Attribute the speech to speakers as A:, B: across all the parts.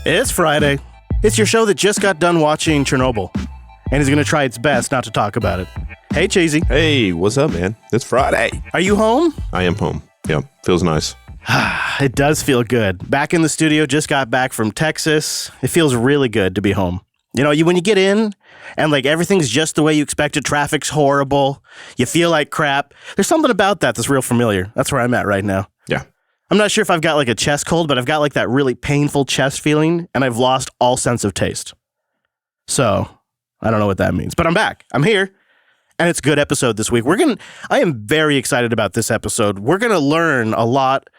A: It's Friday. It's your show that just got done watching Chernobyl, and is going to try its best not to talk about it. Hey, Cheesy.
B: Hey, what's up, man? It's Friday.
A: Are you home?
B: I am home. Yeah, feels nice.
A: It does feel good. Back in the studio, just got back from Texas. It feels really good to be home. You know, when you get in and like everything's just the way you expected, traffic's horrible, you feel like crap. There's something about that that's real familiar. That's where I'm at right now.
B: Yeah.
A: I'm not sure if I've got like a chest cold, but I've got like that really painful chest feeling, and I've lost all sense of taste. So I don't know what that means, but I'm back. I'm here, and it's a good episode this week. I am very excited about this episode. We're going to learn a lot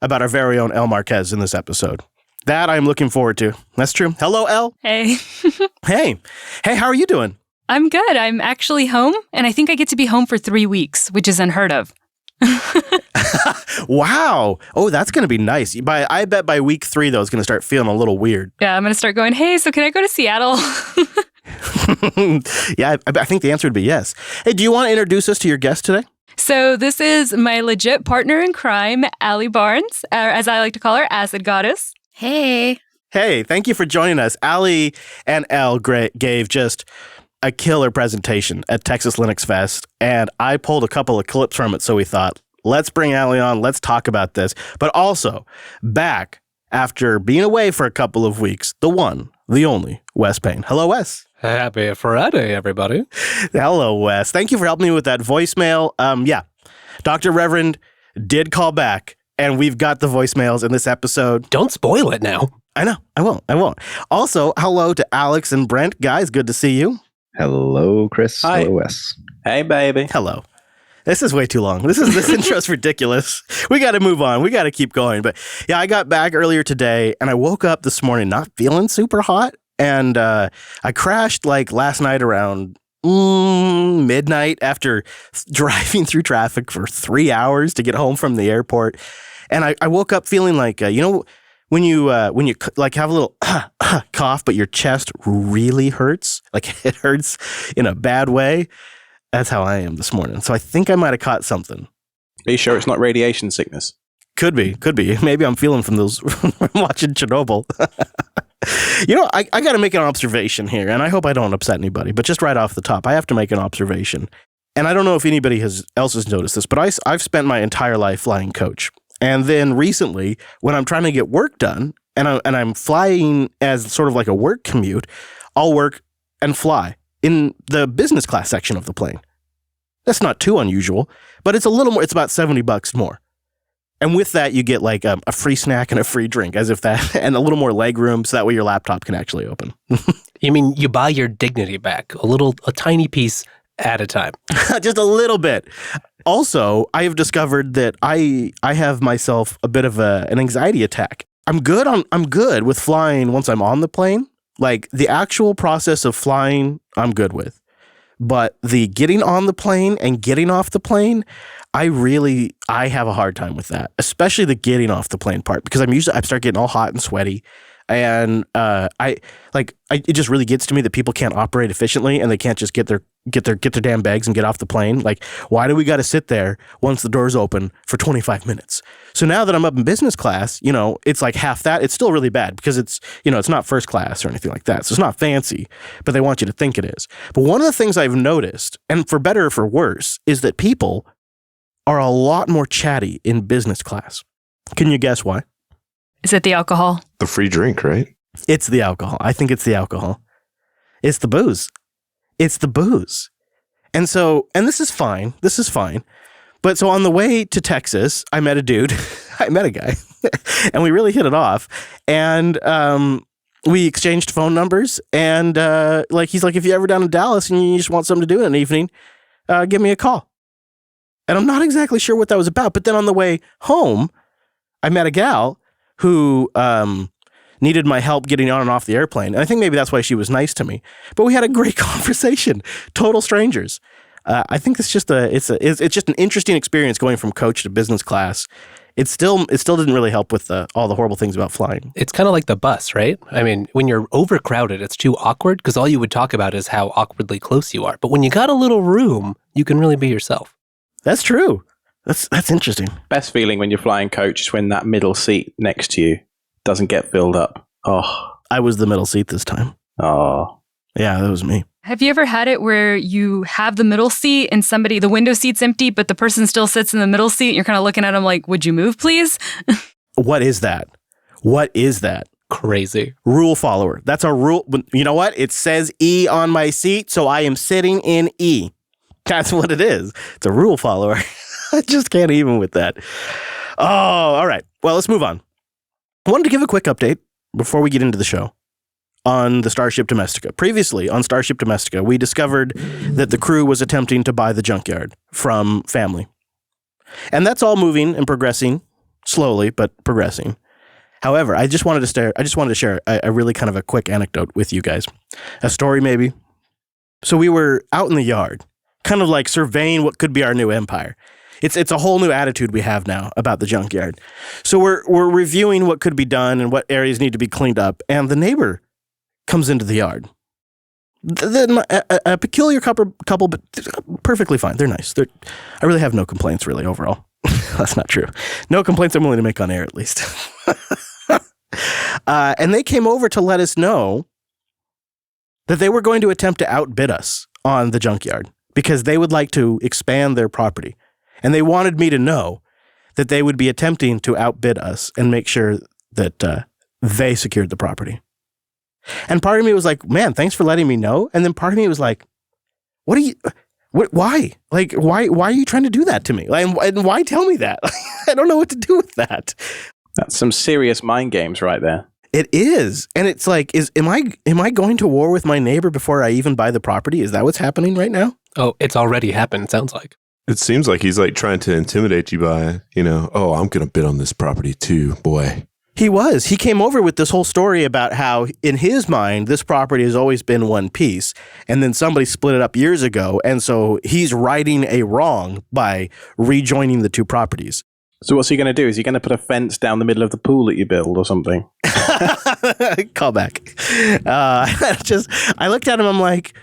A: about our very own El Marquez in this episode. That I'm looking forward to. That's true. Hello, El.
C: Hey.
A: Hey, how are you doing?
C: I'm good. I'm actually home, and I think I get to be home for 3 weeks, which is unheard of.
A: Wow. Oh, that's going to be nice. I bet by week 3, though, it's going to start feeling a little weird.
C: Yeah, I'm going to start going, hey, so can I go to Seattle?
A: Yeah, I think the answer would be yes. Hey, do you want to introduce us to your guest today?
C: So this is my legit partner in crime, Allie Barnes, or as I like to call her, Acid Goddess.
D: Hey.
A: Hey, thank you for joining us. Allie and Elle gave just a killer presentation at Texas Linux Fest, and I pulled a couple of clips from it, so we thought, let's bring Allie on, let's talk about this. But also, back after being away for a couple of weeks, the one, the only, Wes Payne. Hello, Wes.
E: Happy Friday, everybody.
A: Hello, Wes. Thank you for helping me with that voicemail. Yeah, Dr. Reverend did call back, and we've got the voicemails in this episode.
E: Don't spoil it now.
A: I know. I won't. Also, hello to Alex and Brent. Guys, good to see you.
F: Hello, Chris.
G: Hi.
F: Hello, Wes.
G: Hey, baby.
A: Hello. This is way too long. This intro's ridiculous. We got to move on. We got to keep going. But yeah, I got back earlier today, and I woke up this morning not feeling super hot, and I crashed like last night around midnight after driving through traffic for 3 hours to get home from the airport, and I woke up feeling like when you like have a little cough, but your chest really hurts, like it hurts in a bad way. That's how I am this morning. So I think I might have caught something.
G: Are you sure it's not radiation sickness?
A: Could be. Maybe I'm feeling from those watching Chernobyl. I got to make an observation here, and I hope I don't upset anybody, but just right off the top, I have to make an observation. And I don't know if anybody else has noticed this, but I've spent my entire life flying coach. And then recently, when I'm trying to get work done, and I'm flying as sort of like a work commute, I'll work and fly in the business class section of the plane. That's not too unusual, but it's a little more. It's about $70 more. And with that, you get like a free snack and a free drink, as if that, and a little more leg room, so that way your laptop can actually open.
E: You mean you buy your dignity back, a tiny piece at a time.
A: Just a little bit. Also, I have discovered that I have myself a bit of an anxiety attack. I'm good with flying once I'm on the plane. Like the actual process of flying, I'm good with. But the getting on the plane and getting off the plane, I have a hard time with that, especially the getting off the plane part, because I start getting all hot and sweaty. And it just really gets to me that people can't operate efficiently and they can't just get their damn bags and get off the plane. Like, why do we got to sit there once the doors open for 25 minutes? So now that I'm up in business class, it's like half that. It's still really bad because it's not first class or anything like that. So it's not fancy, but they want you to think it is. But one of the things I've noticed, and for better or for worse, is that people are a lot more chatty in business class. Can you guess why?
C: Is it the alcohol?
B: The free drink, right?
A: It's the alcohol. I think it's the alcohol. It's the booze. And this is fine. But so on the way to Texas, I met a guy, and we really hit it off. And we exchanged phone numbers. And he's like, if you're ever down in Dallas and you just want something to do in an evening, give me a call. And I'm not exactly sure what that was about. But then on the way home, I met a gal who needed my help getting on and off the airplane. And I think maybe that's why she was nice to me. But we had a great conversation. Total strangers. I think it's just an interesting experience going from coach to business class. It still didn't really help with all the horrible things about flying.
E: It's kind of like the bus, right? I mean, when you're overcrowded, it's too awkward because all you would talk about is how awkwardly close you are. But when you got a little room, you can really be yourself.
A: That's true. That's interesting.
G: Best feeling when you're flying coach is when that middle seat next to you doesn't get filled up. Oh.
A: I was the middle seat this time.
G: Oh.
A: Yeah, that was me.
C: Have you ever had it where you have the middle seat and the window seat's empty, but the person still sits in the middle seat and you're kind of looking at them like, would you move, please?
A: What is that? What is that?
E: Crazy.
A: Rule follower. That's a rule. You know what? It says E on my seat, so I am sitting in E. That's what it is. It's a rule follower. I just can't even with that. Oh, all right. Well, let's move on. I wanted to give a quick update before we get into the show on the Starship Domestica. Previously, on Starship Domestica, we discovered that the crew was attempting to buy the junkyard from family. And that's all moving and progressing, slowly, but progressing. However, I just wanted to share a really kind of a quick anecdote with you guys. A story, maybe. So we were out in the yard, kind of like surveying what could be our new empire. It's a whole new attitude we have now about the junkyard. So we're reviewing what could be done and what areas need to be cleaned up. And the neighbor comes into the yard. A peculiar couple, but perfectly fine. They're nice. I really have no complaints, really, overall. That's not true. No complaints I'm willing to make on air, at least. And they came over to let us know that they were going to attempt to outbid us on the junkyard because they would like to expand their property. And they wanted me to know that they would be attempting to outbid us and make sure that they secured the property. And part of me was like, man, thanks for letting me know. And then part of me was like, why? Like, why are you trying to do that to me? And why tell me that? I don't know what to do with that.
G: That's some serious mind games right there.
A: It is. And it's like, am I going to war with my neighbor before I even buy the property? Is that what's happening right now?
E: Oh, it's already happened, sounds like.
B: It seems like he's like trying to intimidate you by, oh, I'm going to bid on this property too, boy.
A: He was. He came over with this whole story about how, in his mind, this property has always been one piece, and then somebody split it up years ago, and so he's righting a wrong by rejoining the two properties.
G: So what's he going to do? Is he going to put a fence down the middle of the pool that you build or something?
A: Call back. I looked at him, I'm like,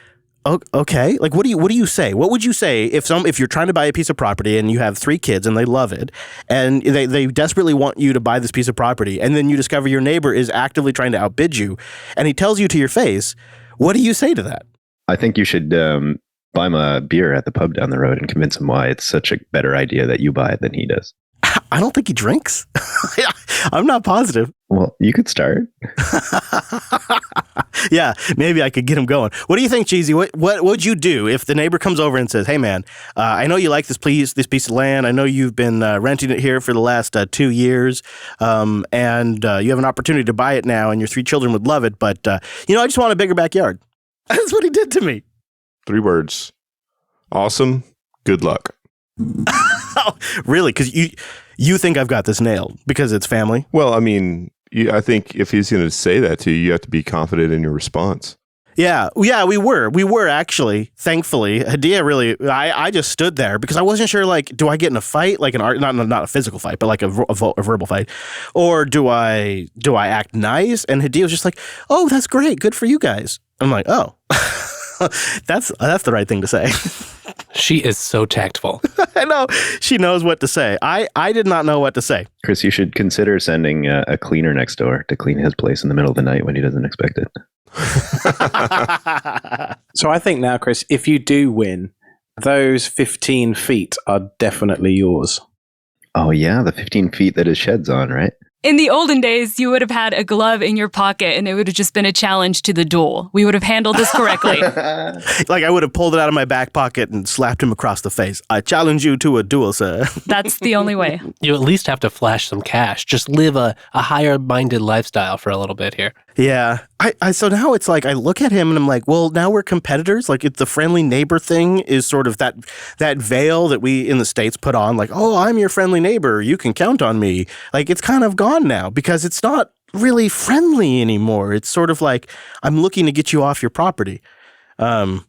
A: okay, like what do you say? What would you say if you're trying to buy a piece of property and you have 3 kids and they love it and they desperately want you to buy this piece of property and then you discover your neighbor is actively trying to outbid you and he tells you to your face, what do you say to that?
D: I think you should buy him a beer at the pub down the road and convince him why it's such a better idea that you buy it than he does.
A: I don't think he drinks. I'm not positive.
D: Well, you could start.
A: Yeah, maybe I could get him going. What do you think, Cheesy? What would you do if the neighbor comes over and says, "Hey, man, I know you like this piece of land. I know you've been renting it here for the last 2 years, and you have an opportunity to buy it now, and your 3 children would love it. But I just want a bigger backyard." That's what he did to me.
B: 3 words. Awesome. Good luck.
A: Oh, really? Because you think I've got this nailed because it's family?
B: Well, I mean, I think if he's going to say that to you, you have to be confident in your response.
A: Yeah, we were actually. Thankfully, Hadia really. I just stood there because I wasn't sure. Like, do I get in a fight, like not a physical fight, but like a verbal fight, or do I act nice? And Hadia was just like, "Oh, that's great, good for you guys." I'm like, "Oh, that's the right thing to say."
E: She is so tactful.
A: I know. She knows what to say. I did not know what to say.
D: Chris, you should consider sending a cleaner next door to clean his place in the middle of the night when he doesn't expect it.
G: So I think now, Chris, if you do win, those 15 feet are definitely yours.
D: Oh, yeah, the 15 feet that his shed's on, right?
C: In the olden days, you would have had a glove in your pocket and it would have just been a challenge to the duel. We would have handled this correctly.
A: Like I would have pulled it out of my back pocket and slapped him across the face. I challenge you to a duel, sir.
C: That's the only way.
E: You at least have to flash some cash. Just live a higher-minded lifestyle for a little bit here.
A: Yeah. So now it's like I look at him and I'm like, well, now we're competitors. Like the friendly neighbor thing is sort of that veil that we in the States put on. Like, oh, I'm your friendly neighbor. You can count on me. Like it's kind of gone now because it's not really friendly anymore. It's sort of like I'm looking to get you off your property. I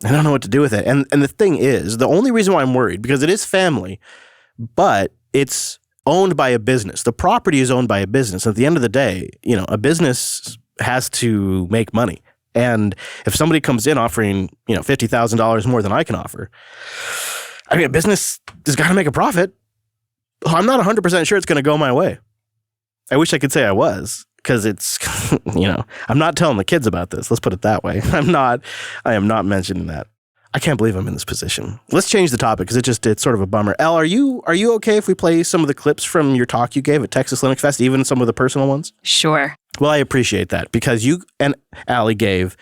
A: don't know what to do with it. And the thing is, the only reason why I'm worried, because it is family, but it's owned by a business. The property is owned by a business. At the end of the day, a business has to make money. And if somebody comes in offering, $50,000 more than I can offer, I mean, a business has got to make a profit. I'm not 100% sure it's going to go my way. I wish I could say I was, because it's, I'm not telling the kids about this. Let's put it that way. I am not mentioning that. I can't believe I'm in this position. Let's change the topic because it's sort of a bummer. Elle, are you okay if we play some of the clips from your talk you gave at Texas Linux Fest, even some of the personal ones?
C: Sure.
A: Well, I appreciate that because you and Allie gave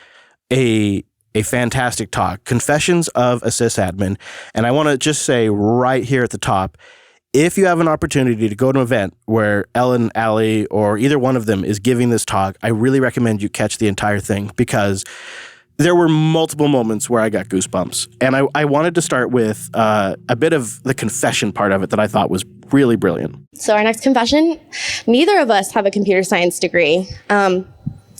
A: a fantastic talk, Confessions of a Sysadmin. And I want to just say right here at the top, if you have an opportunity to go to an event where Elle and Allie or either one of them is giving this talk, I really recommend you catch the entire thing because there were multiple moments where I got goosebumps. And I wanted to start with a bit of the confession part of it that I thought was really brilliant.
F: So our next confession, neither of us have a computer science degree.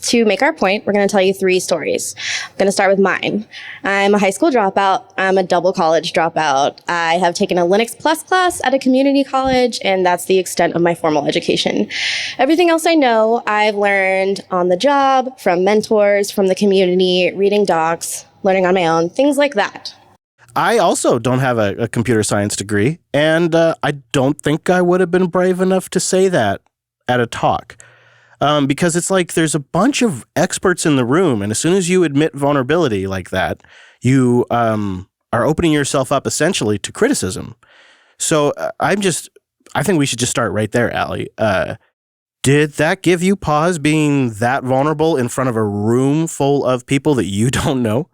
F: To make our point, we're going to tell you 3 stories. I'm going to start with mine. I'm a high school dropout. I'm a double college dropout. I have taken a Linux Plus class at a community college, and that's the extent of my formal education. Everything else I know, I've learned on the job, from mentors, from the community, reading docs, learning on my own, things like that.
A: I also don't have a computer science degree, and I don't think I would have been brave enough to say that at a talk. Because it's like there's a bunch of experts in the room, and as soon as you admit vulnerability like that, you are opening yourself up essentially to criticism. So I think we should just start right there, Allie. Did that give you pause being that vulnerable in front of a room full of people that you don't know?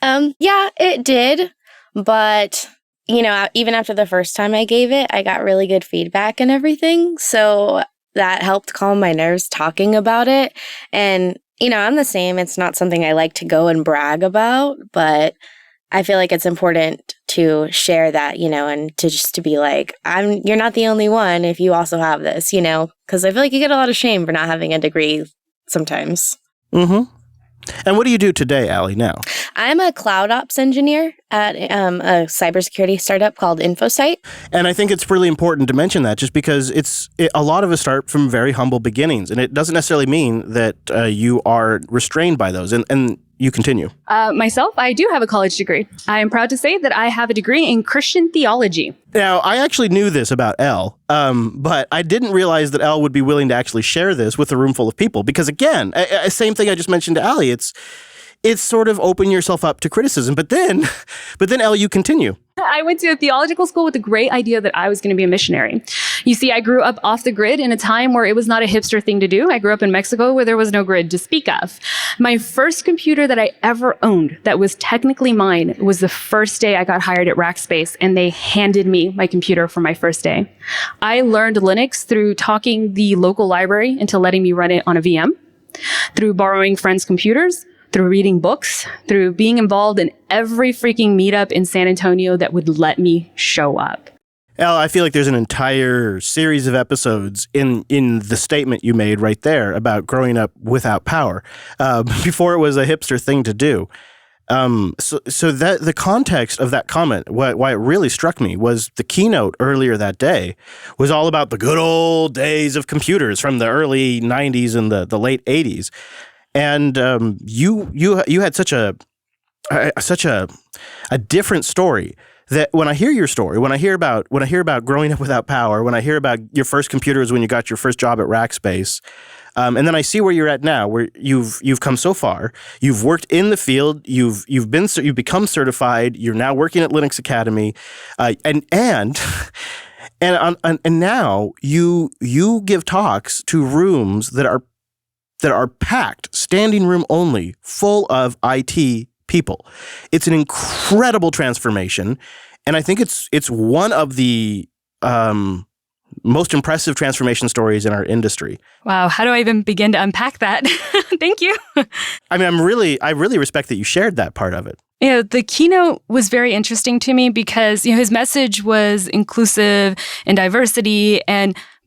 F: Yeah, it did. But, even after the first time I gave it, I got really good feedback and everything. So that helped calm my nerves talking about it. And, I'm the same. It's not something I like to go and brag about, but I feel like it's important to share that, and to be like, you're not the only one if you also have this, because I feel like you get a lot of shame for not having a degree sometimes.
A: Mm-hmm. And what do you do today, Allie, now?
F: I'm a cloud ops engineer at a cybersecurity startup called InfoSite.
A: And I think it's really important to mention that just because a lot of us start from very humble beginnings, and it doesn't necessarily mean that you are restrained by those. And you continue.
C: Myself, I do have a college degree. I am proud to say that I have a degree in Christian theology.
A: Now, I actually knew this about Elle, but I didn't realize that Elle would be willing to actually share this with a room full of people. Because again, same thing I just mentioned to Allie, it's sort of open yourself up to criticism. But then Elle, you continue.
C: I went to a theological school with the great idea that I was going to be a missionary. You see, I grew up off the grid in a time where it was not a hipster thing to do. I grew up in Mexico where there was no grid to speak of. My first computer that I ever owned that was technically mine was the first day I got hired at Rackspace, and they handed me my computer for my first day. I learned Linux through talking the local library into letting me run it on a VM, through borrowing friends' computers, through reading books, through being involved in every freaking meetup in San Antonio that would let me show up.
A: Elle, I feel like there's an entire series of episodes in the statement you made right there about growing up without power, before it was a hipster thing to do. So that the context of that comment, why it really struck me was the keynote earlier that day was all about the good old days of computers from the early 90s and the late 80s. And you had such a different story that when I hear your story, when I hear about growing up without power, when I hear about your first computers when you got your first job at Rackspace, and then I see where you're at now, where you've come so far, you've worked in the field, you've become certified, you're now working at Linux Academy, and now you give talks to rooms that are packed, standing room only, full of IT people. It's an incredible transformation, and I think it's one of the most impressive transformation stories in our industry.
C: Wow, how do I even begin to unpack that? Thank you.
A: I mean, I really respect that you shared that part of it.
C: The keynote was very interesting to me because his message was inclusive and diversity,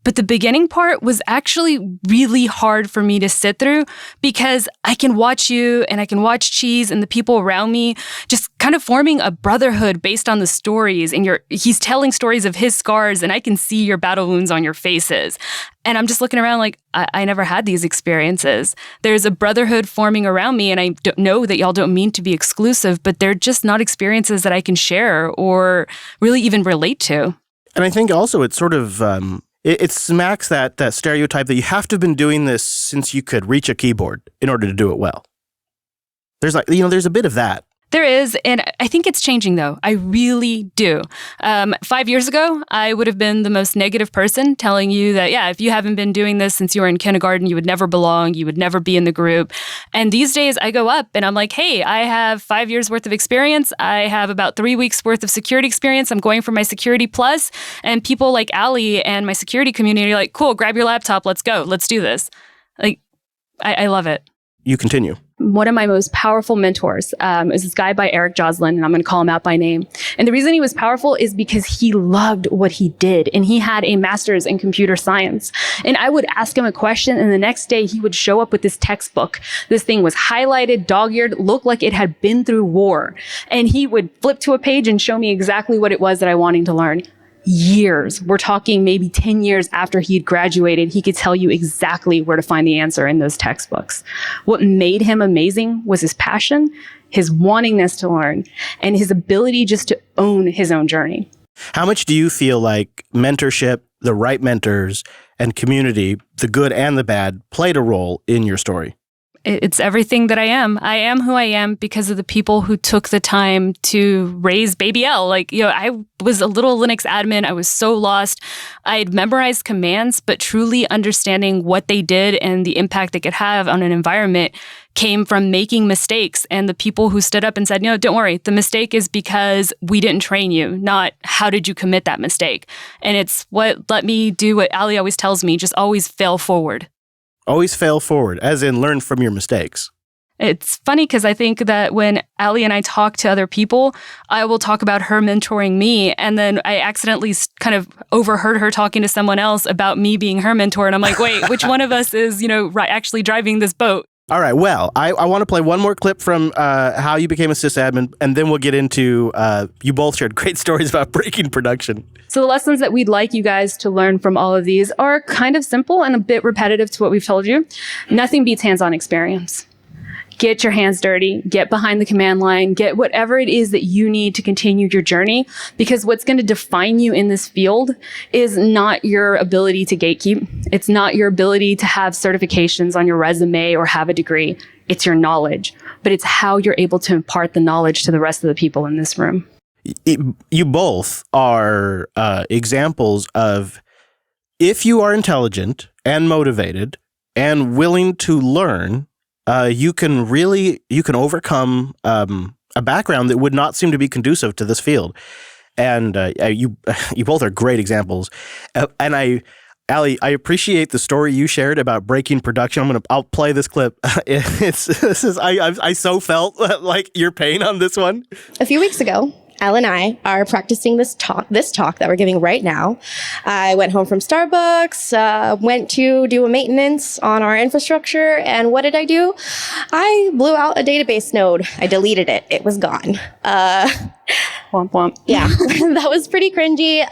C: but the beginning part was actually really hard for me to sit through because I can watch you and I can watch Cheese and the people around me just kind of forming a brotherhood based on the stories. And he's telling stories of his scars and I can see your battle wounds on your faces. And I'm just looking around like, I never had these experiences. There's a brotherhood forming around me, and I don't know that y'all don't mean to be exclusive, but they're just not experiences that I can share or really even relate to.
A: And I think also it's sort of... It smacks that stereotype that you have to have been doing this since you could reach a keyboard in order to do it well. There's there's a bit of that.
C: There is, and I think it's changing, though. I really do. 5 years ago, I would have been the most negative person telling you that, yeah, if you haven't been doing this since you were in kindergarten, you would never belong, you would never be in the group. And these days, I go up and I'm like, hey, I have 5 years worth of experience. I have about 3 weeks worth of security experience. I'm going for my security plus. And people like Allie and my security community are like, cool, grab your laptop, let's go, let's do this. Like, I love it.
A: You continue.
C: One of my most powerful mentors is this guy by Eric Joslin, and I'm going to call him out by name. And the reason he was powerful is because he loved what he did, and he had a master's in computer science. And I would ask him a question, and the next day he would show up with this textbook. This thing was highlighted, dog-eared, looked like it had been through war. And he would flip to a page and show me exactly what it was that I wanted to learn. Years. We're talking maybe 10 years after he'd graduated, he could tell you exactly where to find the answer in those textbooks. What made him amazing was his passion, his wantingness to learn, and his ability just to own his own journey.
A: How much do you feel like mentorship, the right mentors, and community, the good and the bad, played a role in your story?
C: It's everything that I am. I am who I am because of the people who took the time to raise baby Ell. I was a little Linux admin. I was so lost. I'd memorized commands, but truly understanding what they did and the impact they could have on an environment came from making mistakes. And the people who stood up and said, no, don't worry. The mistake is because we didn't train you, not how did you commit that mistake. And it's what let me do what Allie always tells me, just always fail forward.
A: Always fail forward, as in learn from your mistakes.
C: It's funny because I think that when Allie and I talk to other people, I will talk about her mentoring me. And then I accidentally kind of overheard her talking to someone else about me being her mentor. And I'm like, wait, which one of us is, actually driving this boat?
A: All right. Well, I want to play one more clip from how you became a sysadmin, and then we'll get into you both shared great stories about breaking production.
C: So the lessons that we'd like you guys to learn from all of these are kind of simple and a bit repetitive to what we've told you. Nothing beats hands-on experience. Get your hands dirty, get behind the command line, get whatever it is that you need to continue your journey, because what's going to define you in this field is not your ability to gatekeep. It's not your ability to have certifications on your resume or have a degree. It's your knowledge, but it's how you're able to impart the knowledge to the rest of the people in this room.
A: You both are examples of, if you are intelligent and motivated and willing to learn, you can overcome a background that would not seem to be conducive to this field. And you both are great examples. Allie, I appreciate the story you shared about breaking production. I'll play this clip. I so felt like your pain on this one.
F: A few weeks ago, Ell and I are practicing this talk that we're giving right now. I went home from Starbucks, went to do a maintenance on our infrastructure, and what did I do? I blew out a database node. I deleted it. It was gone.
C: Womp womp.
F: Yeah, that was pretty cringy.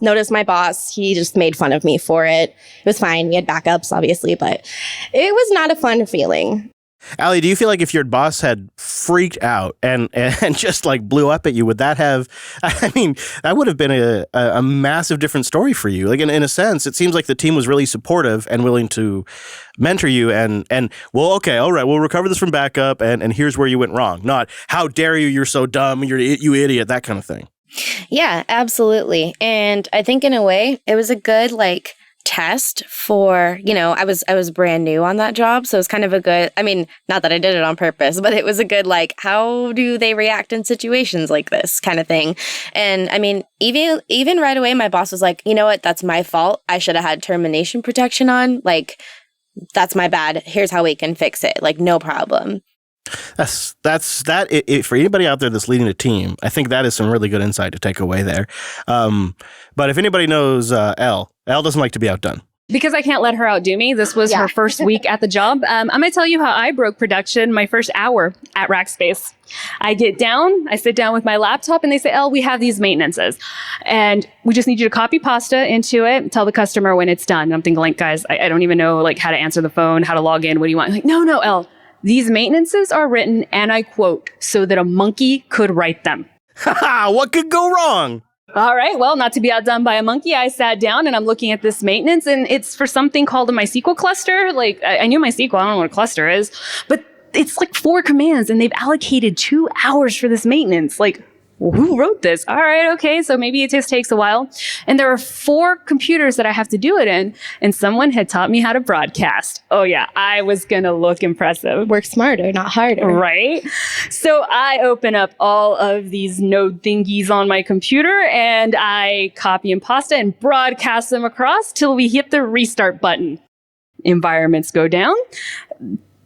F: Noticed my boss, he just made fun of me for it. It was fine. We had backups, obviously, but it was not a fun feeling.
A: Allie, do you feel like if your boss had freaked out and just like blew up at you, would that have, that would have been a massive different story for you? Like in a sense, it seems like the team was really supportive and willing to mentor you and well, okay, all right, we'll recover this from backup and here's where you went wrong. Not, how dare you, you're so dumb, you idiot, that kind of thing.
F: Yeah, absolutely. And I think in a way, it was a good test for, I was brand new on that job. So it was kind of a good, not that I did it on purpose, but it was a good, how do they react in situations like this kind of thing? And even right away, my boss was like, you know what, that's my fault. I should have had termination protection on. That's my bad. Here's how we can fix it. No problem.
A: That's for anybody out there that's leading a team. I think that is some really good insight to take away there. But if anybody knows Elle doesn't like to be outdone.
C: Because I can't let her outdo me. This was her first week at the job. I'm going to tell you how I broke production my first hour at Rackspace. I sit down with my laptop, and they say, Elle, we have these maintenances. And we just need you to copy pasta into it, tell the customer when it's done. And I'm thinking, guys, I don't even know how to answer the phone, how to log in. What do you want? No, Elle. These maintenances are written, and I quote, so that a monkey could write them.
A: What could go wrong?
C: All right, well, not to be outdone by a monkey, I sat down and I'm looking at this maintenance, and it's for something called a MySQL cluster. Like, I knew MySQL, I don't know what a cluster is, but it's like 4 commands, and they've allocated 2 hours for this maintenance. Like, who wrote this? All right, okay, so maybe it just takes a while. And there are 4 computers that I have to do it in, and someone had taught me how to broadcast. Oh yeah, I was gonna look impressive.
F: Work smarter, not harder.
C: Right? So I open up all of these node thingies on my computer, and I copy and pasta and broadcast them across till we hit the restart button. Environments go down.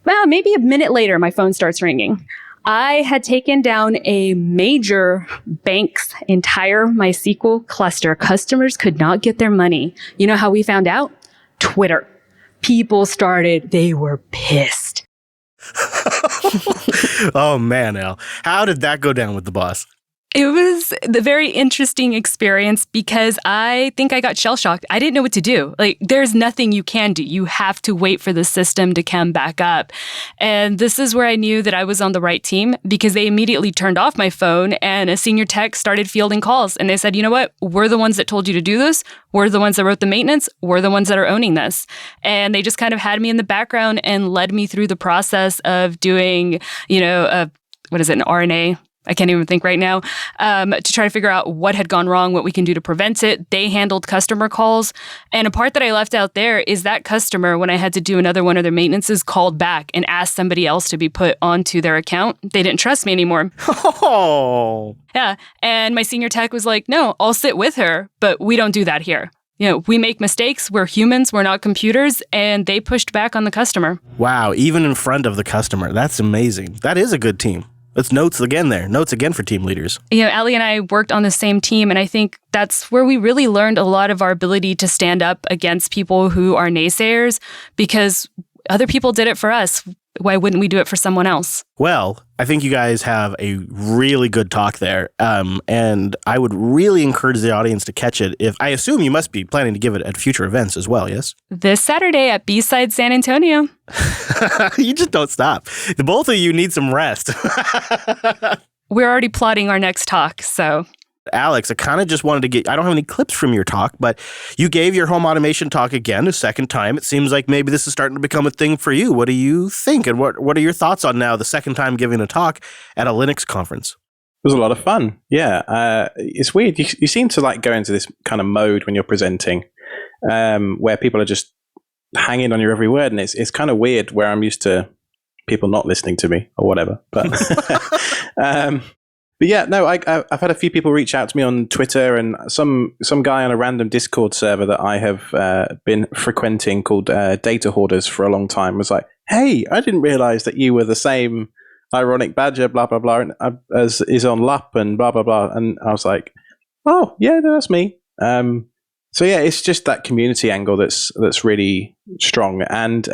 C: Well, maybe a minute later, my phone starts ringing. I had taken down a major bank's entire MySQL cluster. Customers could not get their money. You know how we found out? Twitter. People they were pissed.
A: Oh, man, Ell. How did that go down with the boss?
C: It was the very interesting experience because I think I got shell-shocked. I didn't know what to do. Like, there's nothing you can do. You have to wait for the system to come back up. And this is where I knew that I was on the right team because they immediately turned off my phone and a senior tech started fielding calls. And they said, you know what? We're the ones that told you to do this. We're the ones that wrote the maintenance. We're the ones that are owning this. And they just kind of had me in the background and led me through the process of doing, an RNA? I can't even think right now, to try to figure out what had gone wrong, what we can do to prevent it. They handled customer calls. And a part that I left out there is that customer, when I had to do another one of their maintenances, called back and asked somebody else to be put onto their account. They didn't trust me anymore.
A: Oh.
C: Yeah. And my senior tech was like, no, I'll sit with her, but we don't do that here. We make mistakes. We're humans. We're not computers. And they pushed back on the customer.
A: Wow. Even in front of the customer. That's amazing. That is a good team. That's notes again there. Notes again for team leaders.
C: Allie and I worked on the same team, and I think that's where we really learned a lot of our ability to stand up against people who are naysayers, because other people did it for us. Why wouldn't we do it for someone else?
A: Well, I think you guys have a really good talk there, and I would really encourage the audience to catch it. I assume you must be planning to give it at future events as well, yes?
C: This Saturday at B-Side San Antonio.
A: You just don't stop. The both of you need some rest.
C: We're already plotting our next talk, so...
A: Alex, I kind of just wanted to I don't have any clips from your talk, but you gave your home automation talk again a second time. It seems like maybe this is starting to become a thing for you. What do you think? And what are your thoughts on now the second time giving a talk at a Linux conference?
G: It was a lot of fun. Yeah. It's weird. You seem to like go into this kind of mode when you're presenting, where people are just hanging on your every word. And it's kind of weird where I'm used to people not listening to me or whatever. But, but yeah, no, I've had a few people reach out to me on Twitter, and some guy on a random Discord server that I have been frequenting called Data Hoarders for a long time was like, hey, I didn't realize that you were the same ironic badger, blah, blah, blah, as is on LUP and blah, blah, blah. And I was like, oh, yeah, no, that's me. So yeah, it's just that community angle that's really strong. And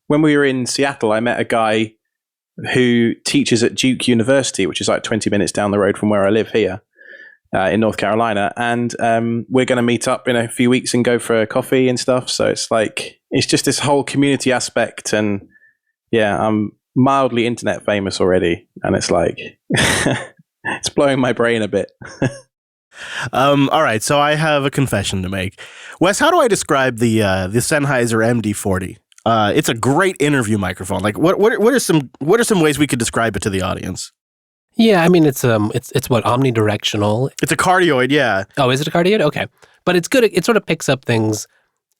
G: when we were in Seattle, I met a guy who teaches at Duke University, which is like 20 minutes down the road from where I live here in North Carolina. And we're going to meet up in a few weeks and go for a coffee and stuff. So it's just this whole community aspect. And yeah, I'm mildly internet famous already. And it's like, it's blowing my brain a bit.
A: All right, so I have a confession to make. Wes, how do I describe the Sennheiser MD40? It's a great interview microphone. Like, what are some ways we could describe it to the audience?
E: Yeah, I mean, it's what, omnidirectional?
A: It's a cardioid, yeah.
E: Oh, is it a cardioid? Okay, but it's good. It sort of picks up things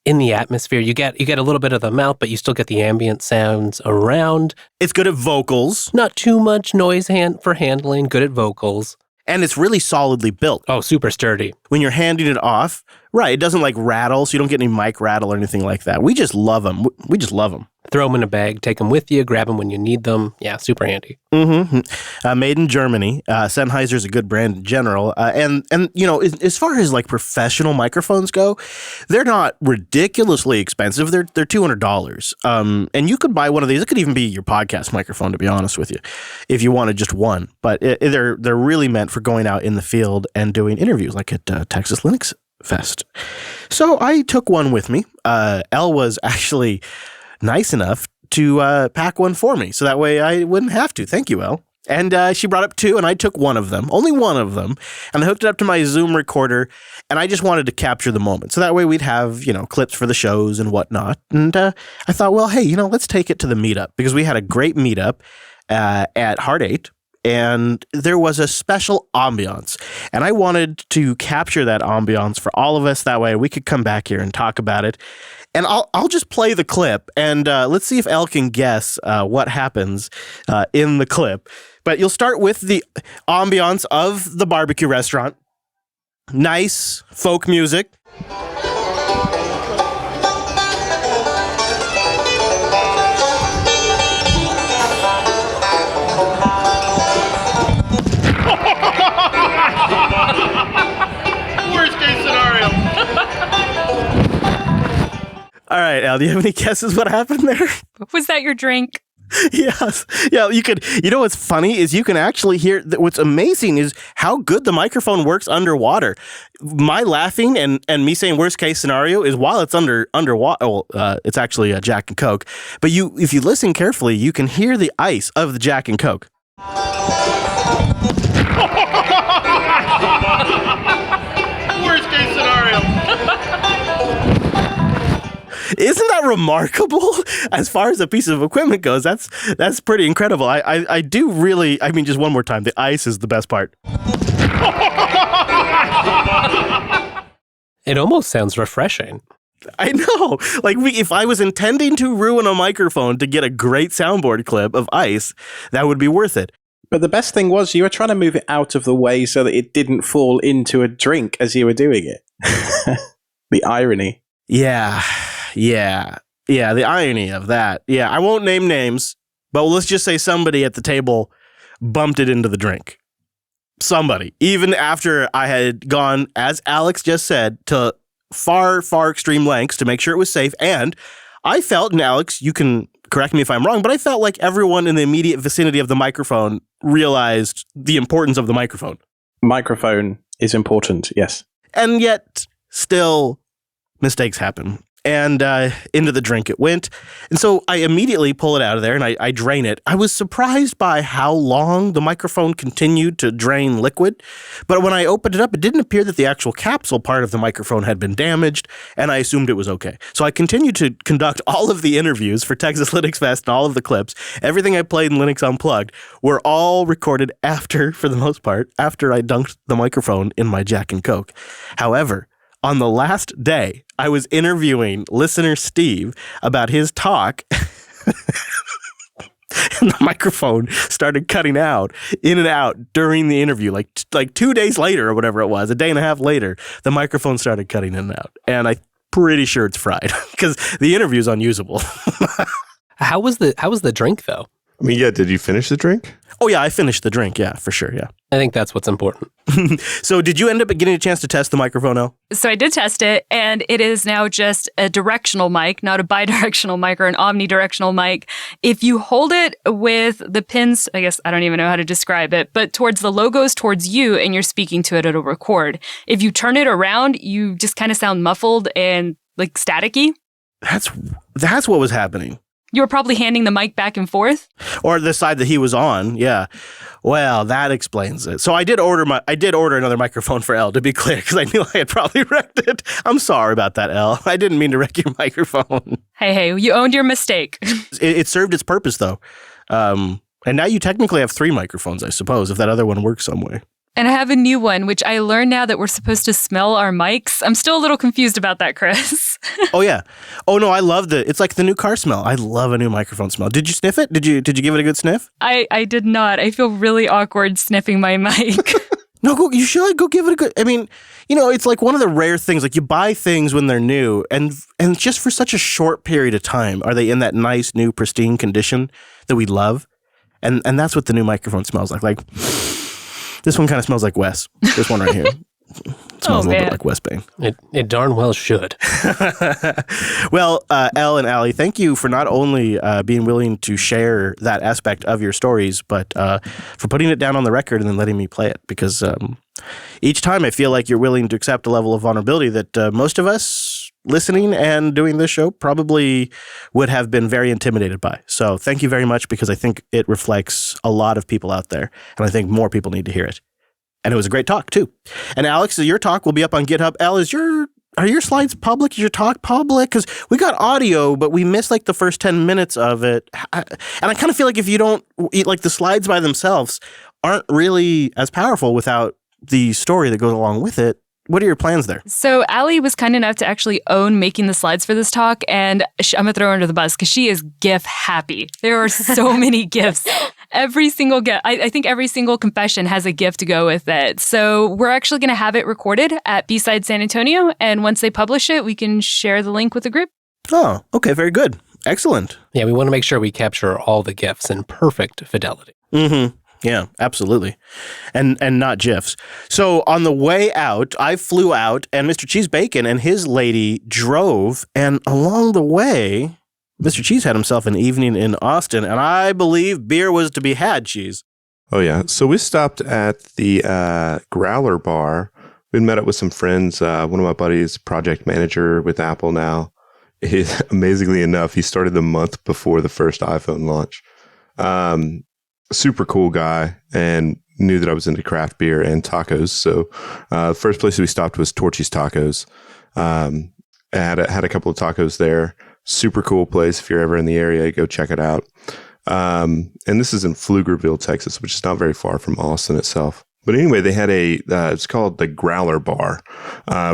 E: in the atmosphere. You get a little bit of the mouth, but you still get the ambient sounds around.
A: It's good at vocals.
E: Not too much noise for handling. Good at vocals.
A: And it's really solidly built.
E: Oh, super sturdy.
A: When you're handing it off, right, it doesn't like rattle, so you don't get any mic rattle or anything like that. We just love them. We just love them.
E: Throw them in a bag, take them with you, grab them when you need them. Yeah, super handy.
A: Mm-hmm. Made in Germany. Sennheiser's a good brand in general. And you know, as far as like professional microphones go, they're not ridiculously expensive. They're $200. And you could buy one of these. It could even be your podcast microphone, to be honest with you, if you wanted just one. But they're really meant for going out in the field and doing interviews, like at Texas Linux Fest. So I took one with me. Elle was actually nice enough to pack one for me, so that way I wouldn't have to. Thank you, Elle. And she brought up 2, and I took one of them, only one of them, and I hooked it up to my Zoom recorder, and I just wanted to capture the moment. So that way we'd have, clips for the shows and whatnot. And I thought, well, hey, let's take it to the meetup, because we had a great meetup at Heart 8, and there was a special ambiance. And I wanted to capture that ambiance for all of us. That way we could come back here and talk about it. And I'll just play the clip, and let's see if Elle can guess what happens in the clip. But you'll start with the ambiance of the barbecue restaurant. Nice folk music.
H: Worst case scenario.
A: All right, Elle, do you have any guesses what happened there?
C: Was that your drink?
A: Yes. Yeah, you could. What's funny is you can actually hear. What's amazing is how good the microphone works underwater. My laughing and me saying worst case scenario is while it's underwater. Well, it's actually a Jack and Coke. But if you listen carefully, you can hear the ice of the Jack and Coke.
H: Worst case scenario.
A: Isn't that remarkable? As far as a piece of equipment goes, that's pretty incredible. I do really, just one more time, the ice is the best part.
E: It almost sounds refreshing.
A: I know. If I was intending to ruin a microphone to get a great soundboard clip of ice, that would be worth it.
G: But the best thing was you were trying to move it out of the way so that it didn't fall into a drink as you were doing it. The irony.
A: Yeah, the irony of that. Yeah, I won't name names, but let's just say somebody at the table bumped it into the drink. Somebody. Even after I had gone, as Alex just said, to far, far extreme lengths to make sure it was safe. And I felt, and Alex, you can correct me if I'm wrong, but I felt like everyone in the immediate vicinity of the microphone realized the importance of the microphone.
G: Microphone is important, yes.
A: And yet, still, mistakes happen. And into the drink it went. And so I immediately pull it out of there and I drain it. I was surprised by how long the microphone continued to drain liquid. But when I opened it up, it didn't appear that the actual capsule part of the microphone had been damaged, and I assumed it was okay. So I continued to conduct all of the interviews for Texas Linux Fest and all of the clips. Everything I played in Linux Unplugged were all recorded after, for the most part, after I dunked the microphone in my Jack and Coke. However, on the last day, I was interviewing listener Steve about his talk, and the microphone started cutting out, in and out during the interview. Like 2 days later or whatever it was, a day and a half later, the microphone started cutting in and out. And I'm pretty sure it's fried because the interview is unusable.
E: How was the drink, though?
B: Did you finish the drink?
A: Oh, yeah, I finished the drink. Yeah, for sure. Yeah.
E: I think that's what's important.
A: So did you end up getting a chance to test the microphone, Elle?
C: So I did test it, and it is now just a directional mic, not a bidirectional mic or an omnidirectional mic. If you hold it with the pins, I guess I don't even know how to describe it, but towards the logos towards you and you're speaking to it, it'll record. If you turn it around, you just kind of sound muffled and like staticky.
A: That's what was happening.
C: You were probably handing the mic back and forth?
A: Or the side that he was on, yeah. Well, that explains it. So I did order another microphone for Elle, to be clear, because I knew I had probably wrecked it. I'm sorry about that, Elle. I didn't mean to wreck your microphone.
C: Hey, you owned your mistake.
A: It served its purpose, though. And now you technically have 3 microphones, I suppose, if that other one works some way.
C: And I have a new one, which I learned now that we're supposed to smell our mics. I'm still a little confused about that, Chris.
A: Oh, yeah. Oh, no, I love it's like the new car smell. I love a new microphone smell. Did you sniff it? Did you give it a good sniff?
C: I did not. I feel really awkward sniffing my mic.
A: No, you should go give it a good. It's like one of the rare things. Like you buy things when they're new, and just for such a short period of time, are they in that nice, new, pristine condition that we love? And that's what the new microphone smells like. Like this one kind of smells like Wes. This one right here. It smells a little bit like Wes Bain.
E: It darn well should.
A: Well, Elle and Allie, thank you for not only being willing to share that aspect of your stories, but for putting it down on the record and then letting me play it. Because each time I feel like you're willing to accept a level of vulnerability that most of us listening and doing this show probably would have been very intimidated by. So thank you very much, because I think it reflects a lot of people out there, and I think more people need to hear it. And it was a great talk too. And Alex, your talk will be up on GitHub. Ell, are your slides public? Is your talk public? Because we got audio, but we missed like the first 10 minutes of it. And I kind of feel like if you don't, like the slides by themselves aren't really as powerful without the story that goes along with it. What are your plans there?
C: So Allie was kind enough to actually own making the slides for this talk, and I'm going to throw her under the bus because she is GIF happy. There are so many GIFs. Every single GIF, I think every single confession has a GIF to go with it. So we're actually going to have it recorded at B-Side San Antonio, and once they publish it, we can share the link with the group.
A: Oh, okay, very good. Excellent.
E: Yeah, we want to make sure we capture all the GIFs in perfect fidelity.
A: Mm-hmm. Yeah, absolutely. And not GIFs. So on the way out, I flew out, and Mr. Cheese Bacon and his lady drove, and along the way, Mr. Cheese had himself an evening in Austin, and I believe beer was to be had, Cheese.
B: Oh, yeah. So we stopped at the Growler Bar. We met up with some friends. One of my buddies, project manager with Apple now. Amazingly enough, he started the month before the first iPhone launch. Super cool guy, and knew that I was into craft beer and tacos. So the first place we stopped was Torchy's Tacos. I had a couple of tacos there. Super cool place. If you're ever in the area, go check it out. And this is in Pflugerville, Texas, which is not very far from Austin itself. But anyway, they had it's called the Growler Bar.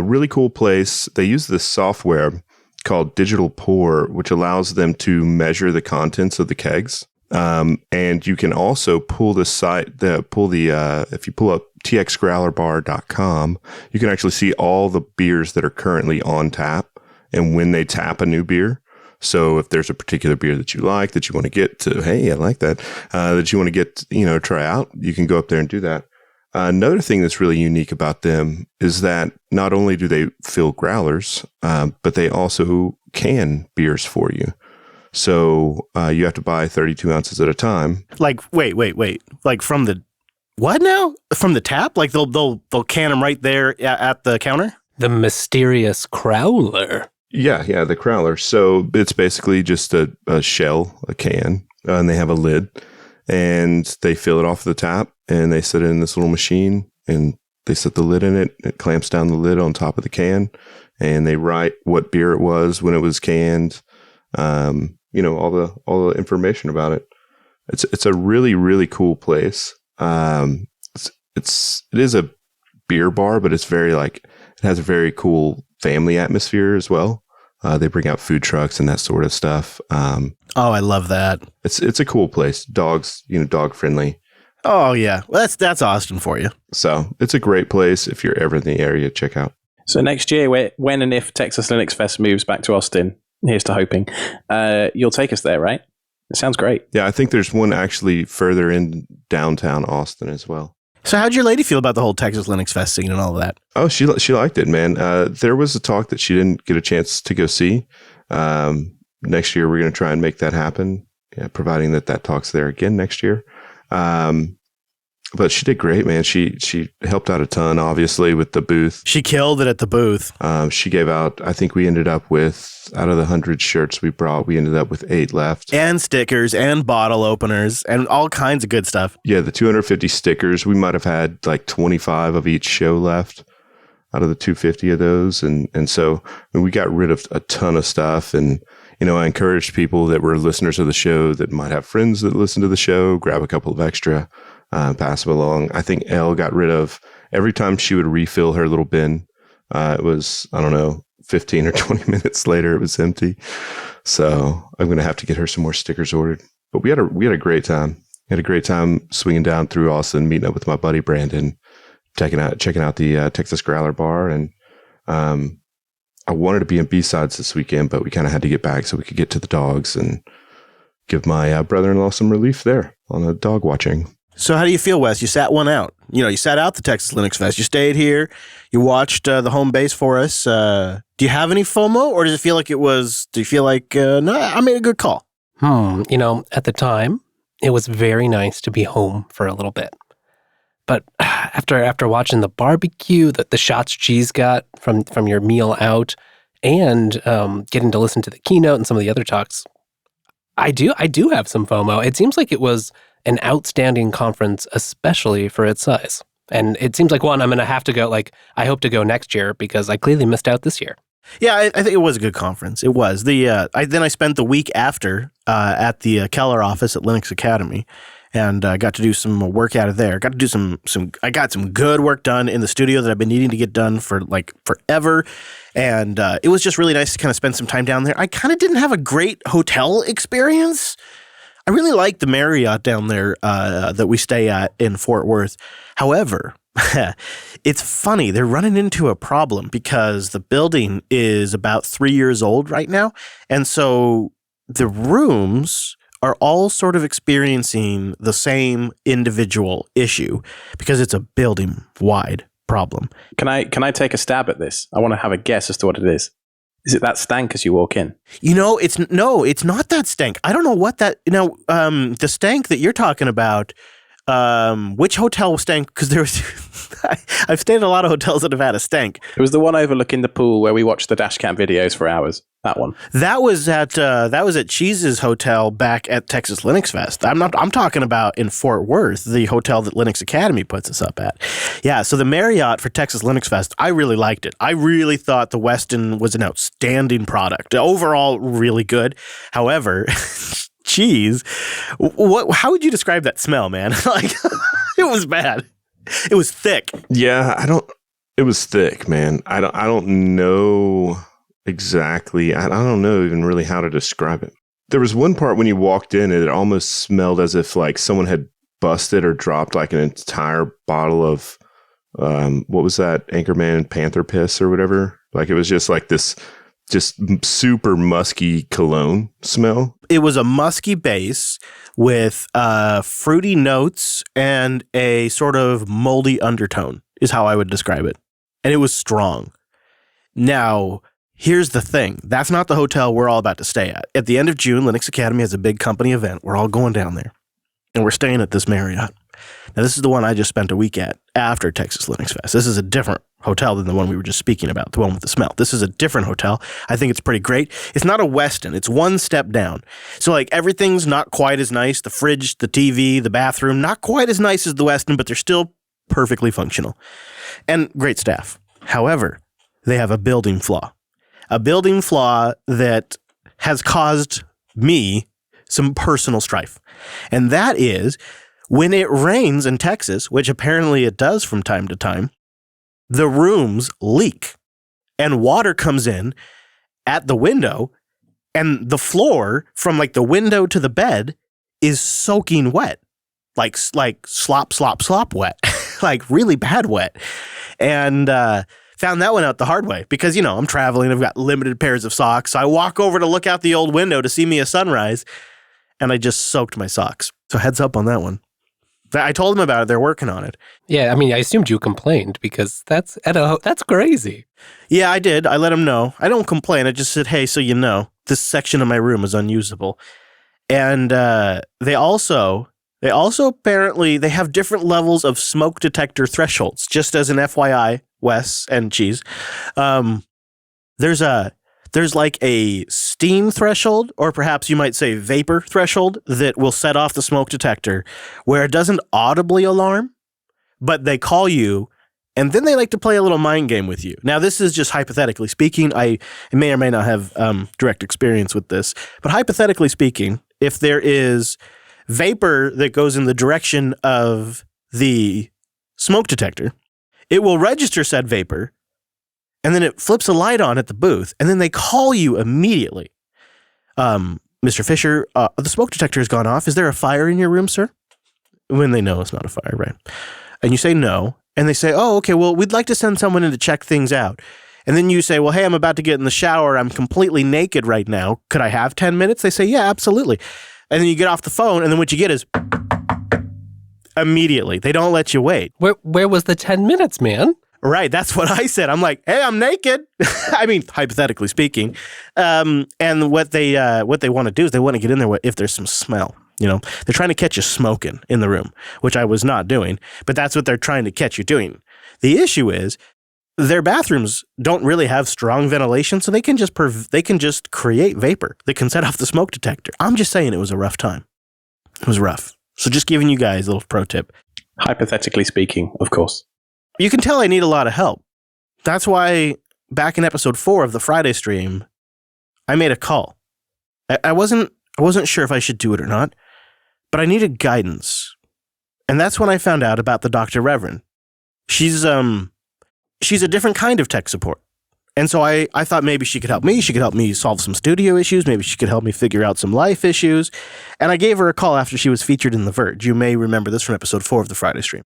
B: Really cool place. They use this software called Digital Pour, which allows them to measure the contents of the kegs. And you can also pull the site, if you pull up TXGrowlerBar.com, you can actually see all the beers that are currently on tap and when they tap a new beer. So if there's a particular beer that you like, that you want to get to, hey, I like that, that you want to get, try out, you can go up there and do that. Another thing that's really unique about them is that not only do they fill growlers, but they also can beers for you. So you have to buy 32 ounces at a time.
A: Like, wait. Like from the, what now? From the tap? Like they'll can them right there at the counter?
E: The mysterious crowler.
B: Yeah, the crowler. So it's basically just a shell, a can, and they have a lid, and they fill it off the tap, and they set it in this little machine, and they set the lid in it. It clamps down the lid on top of the can, and they write what beer it was, when it was canned, all the information about it. It's a really, really cool place. It is a beer bar, but it's very it has a very cool family atmosphere as well. They bring out food trucks and that sort of stuff.
A: Oh, I love that.
B: It's a cool place. Dogs, dog friendly.
A: Oh yeah, well, that's Austin for you.
B: So it's a great place if you're ever in the area. Check out.
G: So next year, when and if Texas Linux Fest moves back to Austin, here's to hoping, you'll take us there, right? It sounds great.
B: Yeah, I think there's one actually further in downtown Austin as well.
A: So how'd your lady feel about the whole Texas Linux Fest scene and all of that?
B: Oh, she liked it, man. There was a talk that she didn't get a chance to go see. Next year, we're going to try and make that happen, providing that talk's there again next year. But she did great, man. She helped out a ton, obviously, with the booth.
A: She killed it at the booth.
B: She gave out, I think we ended up with, out of the 100 shirts we brought, we ended up with 8 left.
A: And stickers and bottle openers and all kinds of good stuff.
B: Yeah, the 250 stickers, we might have had 25 of each show left out of the 250 of those. And so we got rid of a ton of stuff. And, I encouraged people that were listeners of the show that might have friends that listen to the show, grab a couple of extra. Pass them along. I think Elle got rid of, every time she would refill her little bin, it was, 15 or 20 minutes later, it was empty. So I'm going to have to get her some more stickers ordered. But we had a great time. We had a great time swinging down through Austin, meeting up with my buddy Brandon, checking out the Texas Growler Bar. And I wanted to be in B-Sides this weekend, but we kind of had to get back so we could get to the dogs and give my brother-in-law some relief there on the dog watching.
A: So how do you feel, Wes? You sat one out. You sat out the Texas Linux Fest. You stayed here. You watched the home base for us. Do you have any FOMO, or does it feel like do you feel like, no, I made a good call?
E: At the time, it was very nice to be home for a little bit. But after watching the barbecue, the shots Cheese got from your meal out, and getting to listen to the keynote and some of the other talks, I do have some FOMO. It seems like it was an outstanding conference, especially for its size. And it seems like one I'm going to have to go, like, I hope to go next year because I clearly missed out this year.
A: Yeah, I think it was a good conference. It was. I spent the week after at the Keller office at Linux Academy, and got to do some work out of there. Got to do I got some good work done in the studio that I've been needing to get done for like forever. And it was just really nice to kind of spend some time down there. I kind of didn't have a great hotel experience. I really like the Marriott down there that we stay at in Fort Worth. However, it's funny. They're running into a problem because the building is about 3 years old right now. And so the rooms are all sort of experiencing the same individual issue because it's a building-wide problem.
G: Can I take a stab at this? I want to have a guess as to what it is. Is it that stank as you walk in?
A: It's not that stank. I don't know what that, the stank that you're talking about, which hotel stank? Because there was, I've stayed in a lot of hotels that have had a stank.
G: It was the one overlooking the pool where we watched the dashcam videos for hours. That one.
A: That was at Cheese's hotel back at Texas Linux Fest. I'm talking about in Fort Worth, the hotel that Linux Academy puts us up at. Yeah, so the Marriott for Texas Linux Fest, I really liked it. I really thought the Westin was an outstanding product. Overall, really good. However, Cheese, how would you describe that smell, man? Like, it was bad. It was thick.
B: Yeah, it was thick, man. I don't know exactly. I don't know even really how to describe it. There was one part when you walked in, it almost smelled as if like someone had busted or dropped like an entire bottle of, what was that? Anchorman Panther piss or whatever. Like it was just like this just super musky cologne smell.
A: It was a musky base with fruity notes and a sort of moldy undertone is how I would describe it. And it was strong. Now, here's the thing. That's not the hotel we're all about to stay at. At the end of June, Linux Academy has a big company event. We're all going down there. And we're staying at this Marriott. Now, this is the one I just spent a week at after Texas Linux Fest. This is a different hotel than the one we were just speaking about, the one with the smell. This is a different hotel. I think it's pretty great. It's not a Westin. It's one step down. So, like, everything's not quite as nice. The fridge, the TV, the bathroom, not quite as nice as the Westin, but they're still perfectly functional. And great staff. However, they have a building flaw. A building flaw that has caused me some personal strife. And that is when it rains in Texas, which apparently it does from time to time, the rooms leak and water comes in at the window and the floor from like the window to the bed is soaking wet, like slop wet, like really bad wet. And, found that one out the hard way because, I'm traveling. I've got limited pairs of socks. So I walk over to look out the old window to see me a sunrise, and I just soaked my socks. So heads up on that one. I told them about it. They're working on it.
E: Yeah, I mean, I assumed you complained because that's crazy.
A: Yeah, I did. I let them know. I don't complain. I just said, hey, so this section of my room is unusable. And they also apparently, they have different levels of smoke detector thresholds, just as an FYI, Wes and Cheese. There's like a steam threshold, or perhaps you might say vapor threshold, that will set off the smoke detector where it doesn't audibly alarm, but they call you, and then they like to play a little mind game with you. Now, this is just hypothetically speaking. I may or may not have direct experience with this, but hypothetically speaking, if there is vapor that goes in the direction of the smoke detector, it will register said vapor, and then it flips a light on at the booth, and then they call you immediately. Mr. Fisher, the smoke detector has gone off. Is there a fire in your room, sir? When they know it's not a fire, right? And you say no, and they say, oh, okay, well, we'd like to send someone in to check things out. And then you say, well, hey, I'm about to get in the shower. I'm completely naked right now. Could I have 10 minutes? They say, yeah, absolutely. And then you get off the phone, and then what you get is immediately. They don't let you wait.
E: Where was the 10 minutes, man?
A: Right, that's what I said. I'm like, hey, I'm naked. I mean, hypothetically speaking. And what they want to do is they want to get in there if there's some smell. They're trying to catch you smoking in the room, which I was not doing. But that's what they're trying to catch you doing. The issue is their bathrooms don't really have strong ventilation, so they can just create vapor that can set off the smoke detector. I'm just saying it was a rough time. It was rough. So just giving you guys a little pro tip.
G: Hypothetically speaking, of course.
A: You can tell I need a lot of help. That's why back in episode 4 of the Friday stream, I made a call. I wasn't sure if I should do it or not, but I needed guidance. And that's when I found out about the Dr. Reverend. She's a different kind of tech support. And so I thought maybe she could help me. She could help me solve some studio issues. Maybe she could help me figure out some life issues. And I gave her a call after she was featured in The Verge. You may remember this from episode 4 of the Friday stream.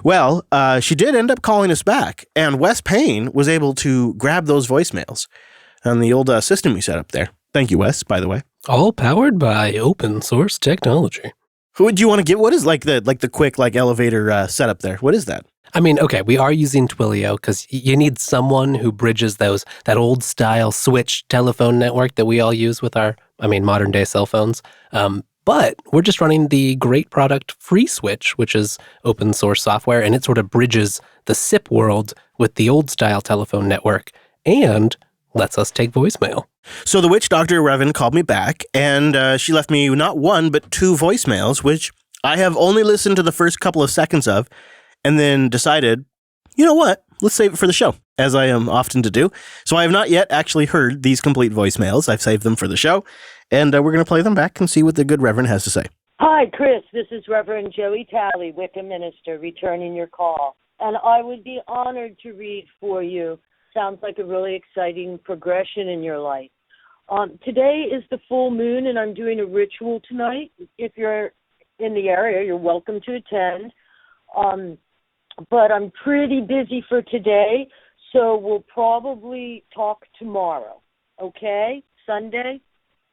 A: Well, she did end up calling us back. And Wes Payne was able to grab those voicemails on the old system we set up there. Thank you, Wes, by the way.
E: All powered by open source technology.
A: Who would you want to get? What is the quick elevator setup there? What is that?
E: I mean, okay, we are using Twilio because you need someone who bridges that old style switch telephone network that we all use with our, modern day cell phones. But we're just running the great product FreeSwitch, which is open source software, and it sort of bridges the SIP world with the old style telephone network and lets us take voicemail.
A: So the witch Dr. Revan called me back, and she left me not one, but 2 voicemails, which I have only listened to the first couple of seconds of, and then decided, you know what, let's save it for the show, as I am often to do. So I have not yet actually heard these complete voicemails. I've saved them for the show, and we're going to play them back and see what the good Reverend has to say.
I: Hi, Chris. This is Reverend Joey Talley, Wicca Minister, returning your call. And I would be honored to read for you. Sounds like a really exciting progression in your life. Today is the full moon, and I'm doing a ritual tonight. If you're in the area, you're welcome to attend. But I'm pretty busy for today, so we'll probably talk tomorrow. Okay? Sunday?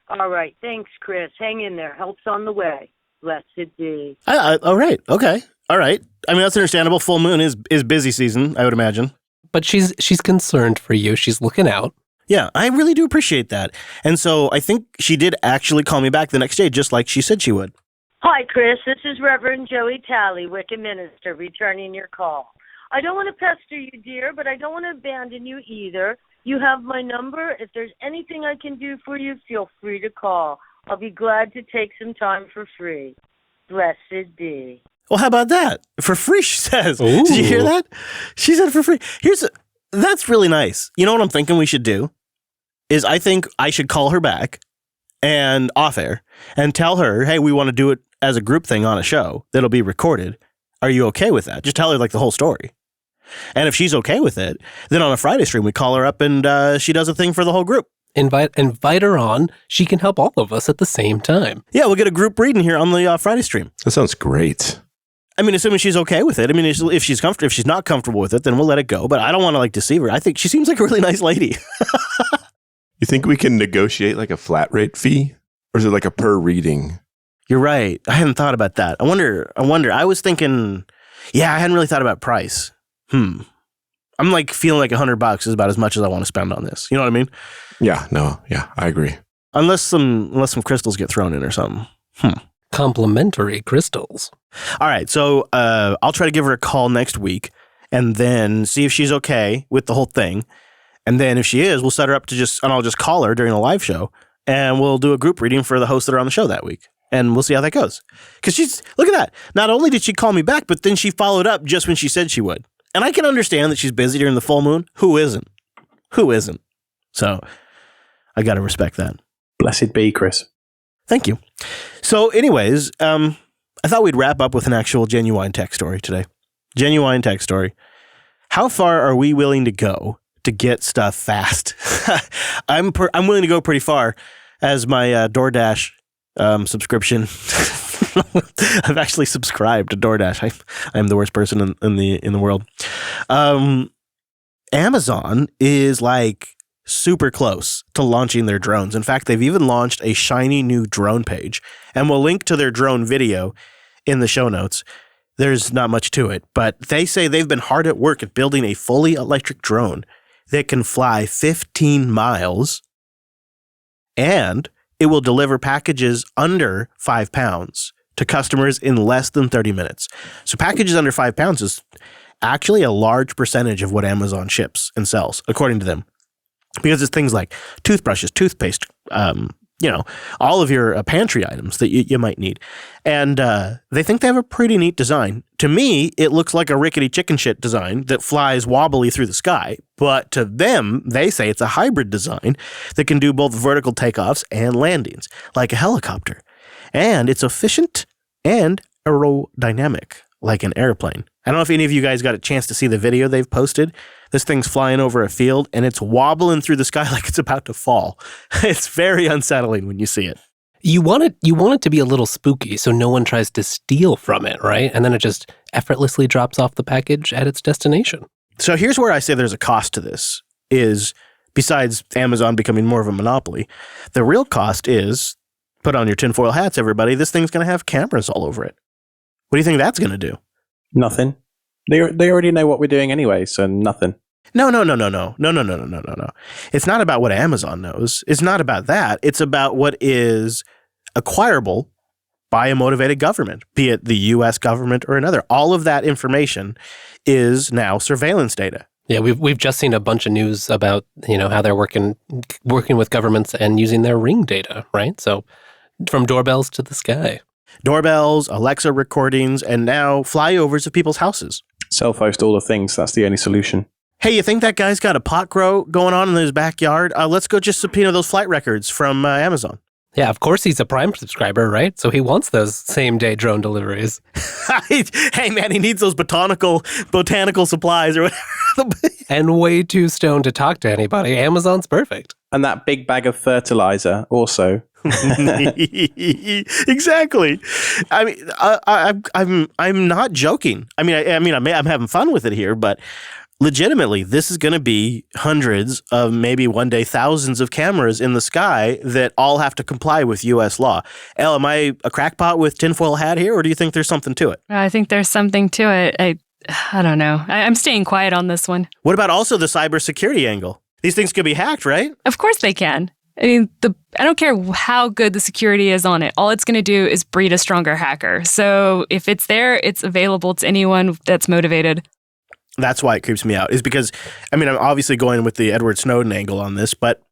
I: All right. Thanks, Chris. Hang in there. Help's on the way. Blessed be.
A: All right. Okay. All right. That's understandable. Full moon is busy season, I would imagine.
E: But she's concerned for you. She's looking out.
A: Yeah, I really do appreciate that. And so I think she did actually call me back the next day, just like she said she would.
I: Hi, Chris. This is Reverend Joey Talley, Wicca Minister, returning your call. I don't want to pester you, dear, but I don't want to abandon you either. You have my number. If there's anything I can do for you, feel free to call. I'll be glad to take some time for free. Blessed be.
A: Well, how about that? For free, she says.
E: Ooh.
A: Did you hear that? She said for free. That's really nice. You know what I'm thinking we should do? Is I think I should call her back and off air and tell her, hey, we want to do it as a group thing on a show that'll be recorded. Are you okay with that? Just tell her the whole story. And if she's okay with it, then on a Friday stream, we call her up and she does a thing for the whole group.
E: Invite her on. She can help all of us at the same time.
A: Yeah, we'll get a group reading here on the Friday stream.
B: That sounds great.
A: Assuming she's okay with it. If she's not comfortable with it, then we'll let it go. But I don't want to deceive her. I think she seems like a really nice lady.
B: You think we can negotiate a flat rate fee? Or is it a per reading?
A: You're right. I hadn't thought about that. I wonder. I was thinking, I hadn't really thought about price. I'm feeling $100 is about as much as I want to spend on this. You know what I mean?
B: Yeah, I agree.
A: Unless some crystals get thrown in or something.
E: Complimentary crystals.
A: All right. So I'll try to give her a call next week and then see if she's okay with the whole thing. And then if she is, we'll set her up and I'll just call her during a live show and we'll do a group reading for the hosts that are on the show that week. And we'll see how that goes. Because look at that. Not only did she call me back, but then she followed up just when she said she would. And I can understand that she's busy during the full moon. Who isn't? So I got to respect that.
G: Blessed be, Chris.
A: Thank you. So anyways, I thought we'd wrap up with an actual genuine tech story today. Genuine tech story. How far are we willing to go to get stuff fast? I'm willing to go pretty far as my DoorDash subscription. I've actually subscribed to DoorDash. I am the worst person in the world. Amazon is super close to launching their drones. In fact, they've even launched a shiny new drone page, and we'll link to their drone video in the show notes. There's not much to it, but they say they've been hard at work at building a fully electric drone that can fly 15 miles, and it will deliver packages under 5 pounds to customers in less than 30 minutes. So packages under 5 pounds is, actually a large percentage of what Amazon ships and sells, according to them. Because it's things like toothbrushes, toothpaste, all of your pantry items that you might need. And they think they have a pretty neat design. To me, it looks like a rickety chicken shit design that flies wobbly through the sky. But to them, they say it's a hybrid design that can do both vertical takeoffs and landings, like a helicopter. And it's efficient and aerodynamic, like an airplane. I don't know if any of you guys got a chance to see the video they've posted. This thing's flying over a field and it's wobbling through the sky like it's about to fall. It's very unsettling when you see it.
E: You want it to be a little spooky so no one tries to steal from it, right? And then it just effortlessly drops off the package at its destination.
A: So here's where I say there's a cost to this, is besides Amazon becoming more of a monopoly, the real cost is, put on your tinfoil hats, everybody, this thing's going to have cameras all over it. What do you think that's going to do?
G: Nothing. They already know what we're doing anyway, so nothing.
A: No. It's not about what Amazon knows. It's not about that. It's about what is acquirable by a motivated government, be it the U.S. government or another. All of that information is now surveillance data.
E: Yeah, we've just seen a bunch of news about, how they're working with governments and using their Ring data, right? So from doorbells to the sky.
A: Doorbells, Alexa recordings, and now flyovers of people's houses.
G: Self-host all the things. That's the only solution.
A: Hey, you think that guy's got a pot grow going on in his backyard? Let's go just subpoena those flight records from Amazon.
E: Yeah, of course he's a Prime subscriber, right? So he wants those same-day drone deliveries.
A: Hey, man, he needs those botanical supplies or whatever.
E: And way too stoned to talk to anybody. Amazon's perfect.
G: And that big bag of fertilizer also.
A: Exactly. I mean, I'm not joking. I'm having fun with it here, but legitimately, this is going to be hundreds of, maybe one day thousands of cameras in the sky that all have to comply with U.S. law. Elle, am I a crackpot with tinfoil hat here, or do you think there's something to it?
C: I think there's something to it. I don't know. I'm staying quiet on this one.
A: What about also the cybersecurity angle? These things could be hacked, right?
C: Of course they can. I mean, I don't care how good the security is on it. All it's going to do is breed a stronger hacker. So if it's there, it's available to anyone that's motivated.
A: That's why it creeps me out, is because, I'm obviously going with the Edward Snowden angle on this, but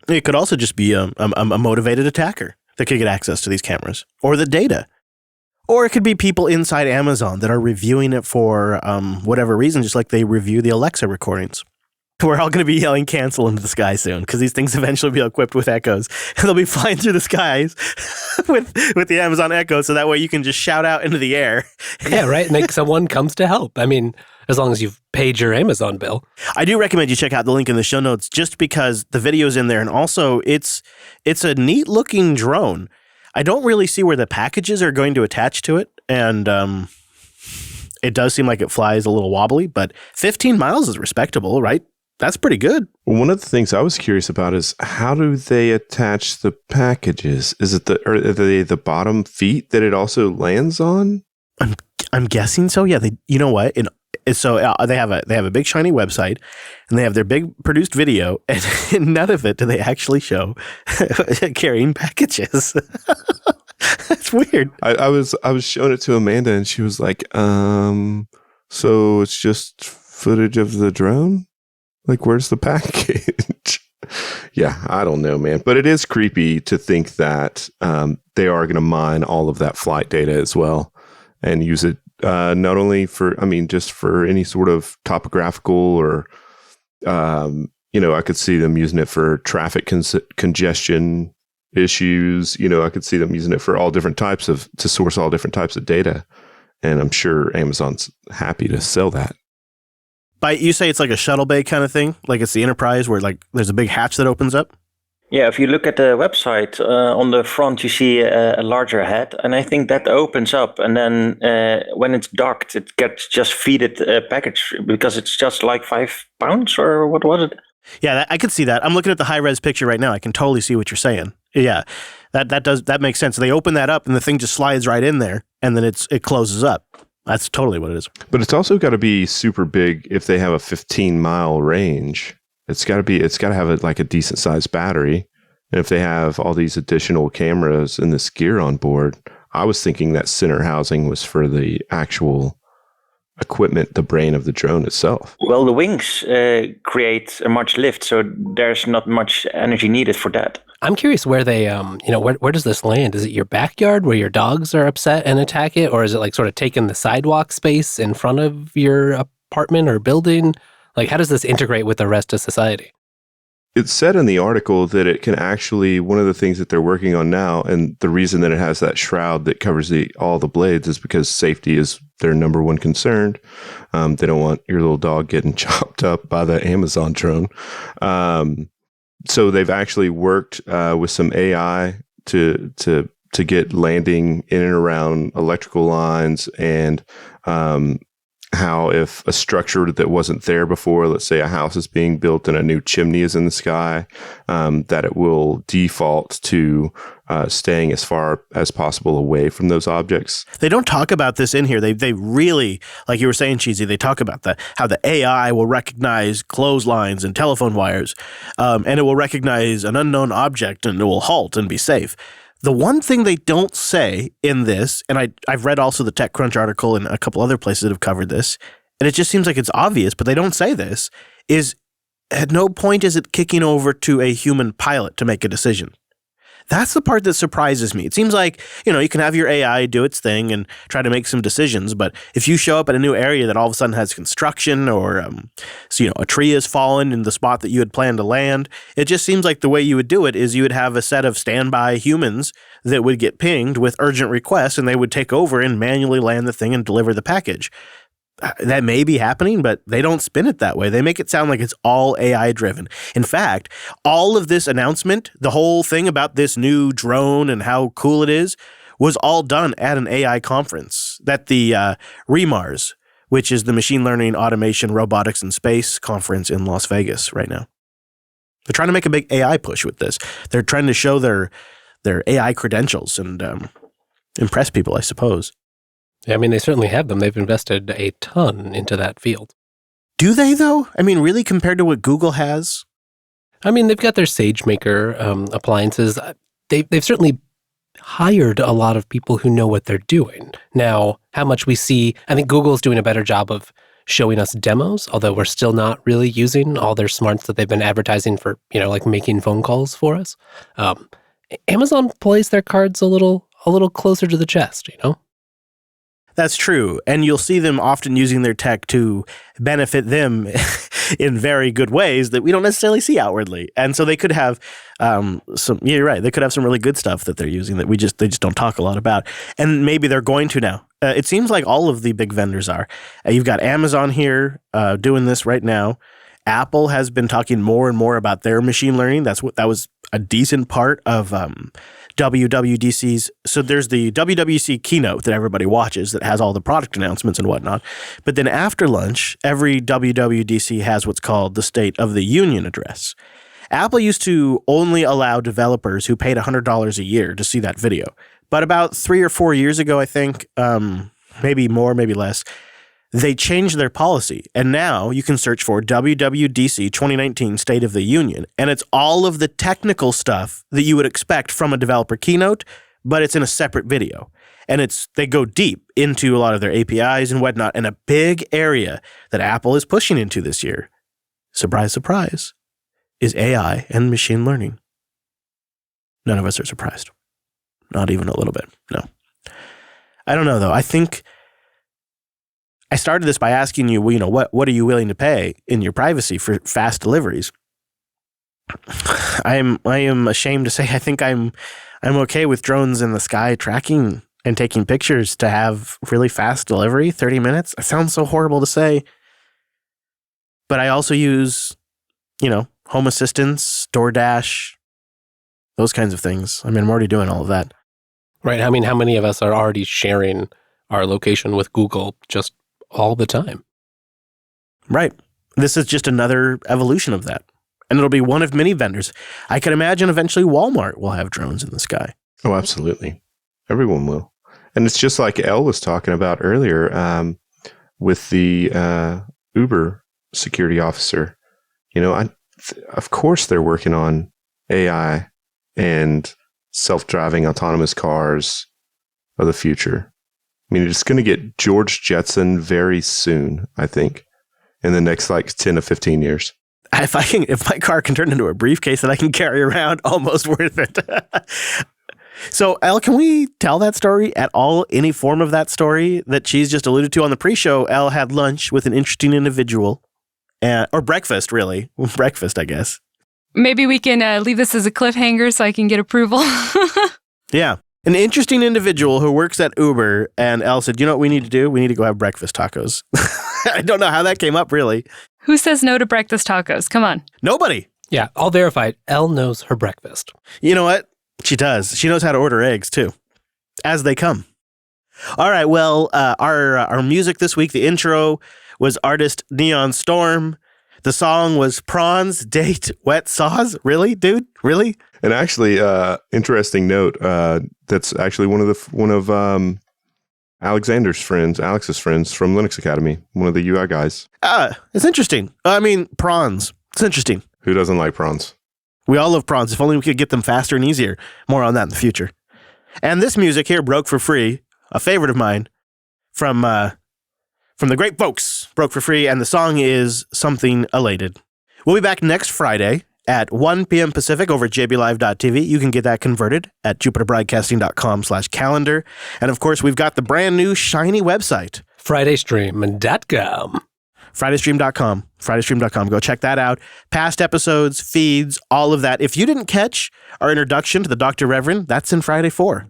A: it could also just be a motivated attacker that could get access to these cameras or the data. Or it could be people inside Amazon that are reviewing it for whatever reason, just like they review the Alexa recordings. We're all going to be yelling cancel into the sky soon because these things eventually will be equipped with echoes. And they'll be flying through the skies with the Amazon Echo, so that way you can just shout out into the air.
E: Yeah, right? And like someone comes to help. I mean, as long as you've paid your Amazon bill.
A: I do recommend you check out the link in the show notes just because the video's in there. And also, it's a neat-looking drone. I don't really see where the packages are going to attach to it. And it does seem like it flies a little wobbly, but 15 miles is respectable, right? That's pretty good.
B: Well, one of the things I was curious about is how do they attach the packages? Is it are they the bottom feet that it also lands on?
A: I'm guessing so. Yeah, you know what? They have a big shiny website, and they have their big produced video, and in none of it do they actually show carrying packages. That's weird.
B: I was showing it to Amanda, and she was like, "So it's just footage of the drone? Like, where's the package?" Yeah, I don't know, man. But it is creepy to think that they are going to mine all of that flight data as well and use it not only for, just for any sort of topographical or, I could see them using it for traffic congestion issues. I could see them using it for to source all different types of data. And I'm sure Amazon's happy to sell that.
A: You say it's like a shuttle bay kind of thing? Like it's the Enterprise where like there's a big hatch that opens up?
J: Yeah, if you look at the website, on the front you see a larger head, and I think that opens up, and then when it's docked, it gets just feeded a package because it's just like 5 pounds, or what was it?
A: Yeah, I could see that. I'm looking at the high-res picture right now. I can totally see what you're saying. Yeah, that makes sense. They open that up, and the thing just slides right in there, and then it closes up. That's totally what it is.
B: But it's also got to be super big if they have a 15-mile range. It's got to have a decent sized battery. And if they have all these additional cameras and this gear on board, I was thinking that center housing was for the actual equipment the brain of the drone itself.
J: Well, the wings create a much lift, so there's not much energy needed for that.
E: I'm curious where they, where does this land? Is it your backyard where your dogs are upset and attack it? Or is it like sort of taking the sidewalk space in front of your apartment or building? Like, how does this integrate with the rest of society?
B: It said in the article that it can actually, one of the things that they're working on now, and the reason that it has that shroud that covers all the blades is because safety is their number one concern. They don't want your little dog getting chopped up by the Amazon drone. So they've actually worked with some AI to get landing in and around electrical lines, and how if a structure that wasn't there before, let's say a house is being built and a new chimney is in the sky, that it will default to staying as far as possible away from those objects.
A: They don't talk about this in here. They really, like you were saying, Cheesy, they talk about how the AI will recognize clotheslines and telephone wires, and it will recognize an unknown object and it will halt and be safe. The one thing they don't say in this, and I've read also the TechCrunch article and a couple other places that have covered this, and it just seems like it's obvious, but they don't say this, is at no point is it kicking over to a human pilot to make a decision. That's the part that surprises me. It seems like, you can have your AI do its thing and try to make some decisions, but if you show up at a new area that all of a sudden has construction or, a tree has fallen in the spot that you had planned to land, it just seems like the way you would do it is you would have a set of standby humans that would get pinged with urgent requests, and they would take over and manually land the thing and deliver the package. That may be happening, but they don't spin it that way. They make it sound like it's all AI driven. In fact, all of this announcement, the whole thing about this new drone and how cool it is, was all done at an AI conference that the REMARS, which is the Machine Learning, Automation, Robotics, and Space conference in Las Vegas right now. They're trying to make a big AI push with this. They're trying to show their AI credentials and impress people, I suppose.
E: Yeah, I mean, they certainly have them. They've invested a ton into that field.
A: Do they, though? I mean, really, compared to what Google has?
E: I mean, they've got their SageMaker appliances. They've certainly hired a lot of people who know what they're doing. Now, how much we see, I think Google's doing a better job of showing us demos, although we're still not really using all their smarts that they've been advertising for, like making phone calls for us. Amazon plays their cards a little closer to the chest,
A: That's true. And you'll see them often using their tech to benefit them in very good ways that we don't necessarily see outwardly. And so they could have you're right, they could have some really good stuff that they're using that they just don't talk a lot about. And maybe they're going to now. It seems like all of the big vendors are. You've got Amazon here doing this right now. Apple has been talking more and more about their machine learning. That was a decent part of WWDC's. So there's the WWDC keynote that everybody watches that has all the product announcements and whatnot. But then after lunch, every WWDC has what's called the State of the Union address. Apple used to only allow developers who paid $100 a year to see that video. But about 3 or 4 years ago, I think, maybe more, maybe less, they changed their policy, and now you can search for WWDC 2019 State of the Union, and it's all of the technical stuff that you would expect from a developer keynote, but it's in a separate video. And they go deep into a lot of their APIs and whatnot, and a big area that Apple is pushing into this year, surprise, surprise, is AI and machine learning. None of us are surprised. Not even a little bit, no. I don't know, though. I think I started this by asking you, what are you willing to pay in your privacy for fast deliveries? I am ashamed to say I think I'm okay with drones in the sky tracking and taking pictures to have really fast delivery, 30 minutes. It sounds so horrible to say. But I also use, Home Assistance, DoorDash, those kinds of things. I mean, I'm already doing all of that.
E: Right. I mean, how many of us are already sharing our location with Google just all the time?
A: Right. This is just another evolution of that. And it'll be one of many vendors. I can imagine eventually Walmart will have drones in the sky.
B: Oh, absolutely. Everyone will. And it's just like Elle was talking about earlier with the Uber security officer. Of course they're working on AI and self-driving autonomous cars of the future. I mean, it's going to get George Jetson very soon, I think, in the next like 10 to 15 years.
A: If my car can turn into a briefcase that I can carry around, almost worth it. So, Elle, can we tell that story at all? Any form of that story that she's just alluded to on the pre-show? Elle had lunch with an interesting individual, or breakfast, really. Breakfast, I guess.
C: Maybe we can leave this as a cliffhanger so I can get approval.
A: Yeah. An interesting individual who works at Uber, and Elle said, you know what we need to do? We need to go have breakfast tacos. I don't know how that came up, really.
C: Who says no to breakfast tacos? Come on.
A: Nobody.
E: Yeah, I'll verify it. Elle knows her breakfast.
A: You know what? She does. She knows how to order eggs, too, as they come. All right, well, our music this week, the intro was artist Neon Storm. The song was Prawns Date Wet Saws. Really, dude? Really?
B: And actually, interesting note, that's actually one of Alex's friends from Linux Academy, one of the UI guys.
A: It's interesting. I mean, prawns. It's interesting.
B: Who doesn't like prawns?
A: We all love prawns. If only we could get them faster and easier. More on that in the future. And this music here, Broke for Free, a favorite of mine, from the great folks, Broke for Free, and the song is Something Elated. We'll be back next Friday at 1 p.m. Pacific over at jblive.tv. You can get that converted at jupiterbroadcasting.com/calendar. And of course, we've got the brand new shiny website,
E: FridayStream.com.
A: FridayStream.com. Go check that out. Past episodes, feeds, all of that. If you didn't catch our introduction to the Dr. Reverend, that's in Friday 4.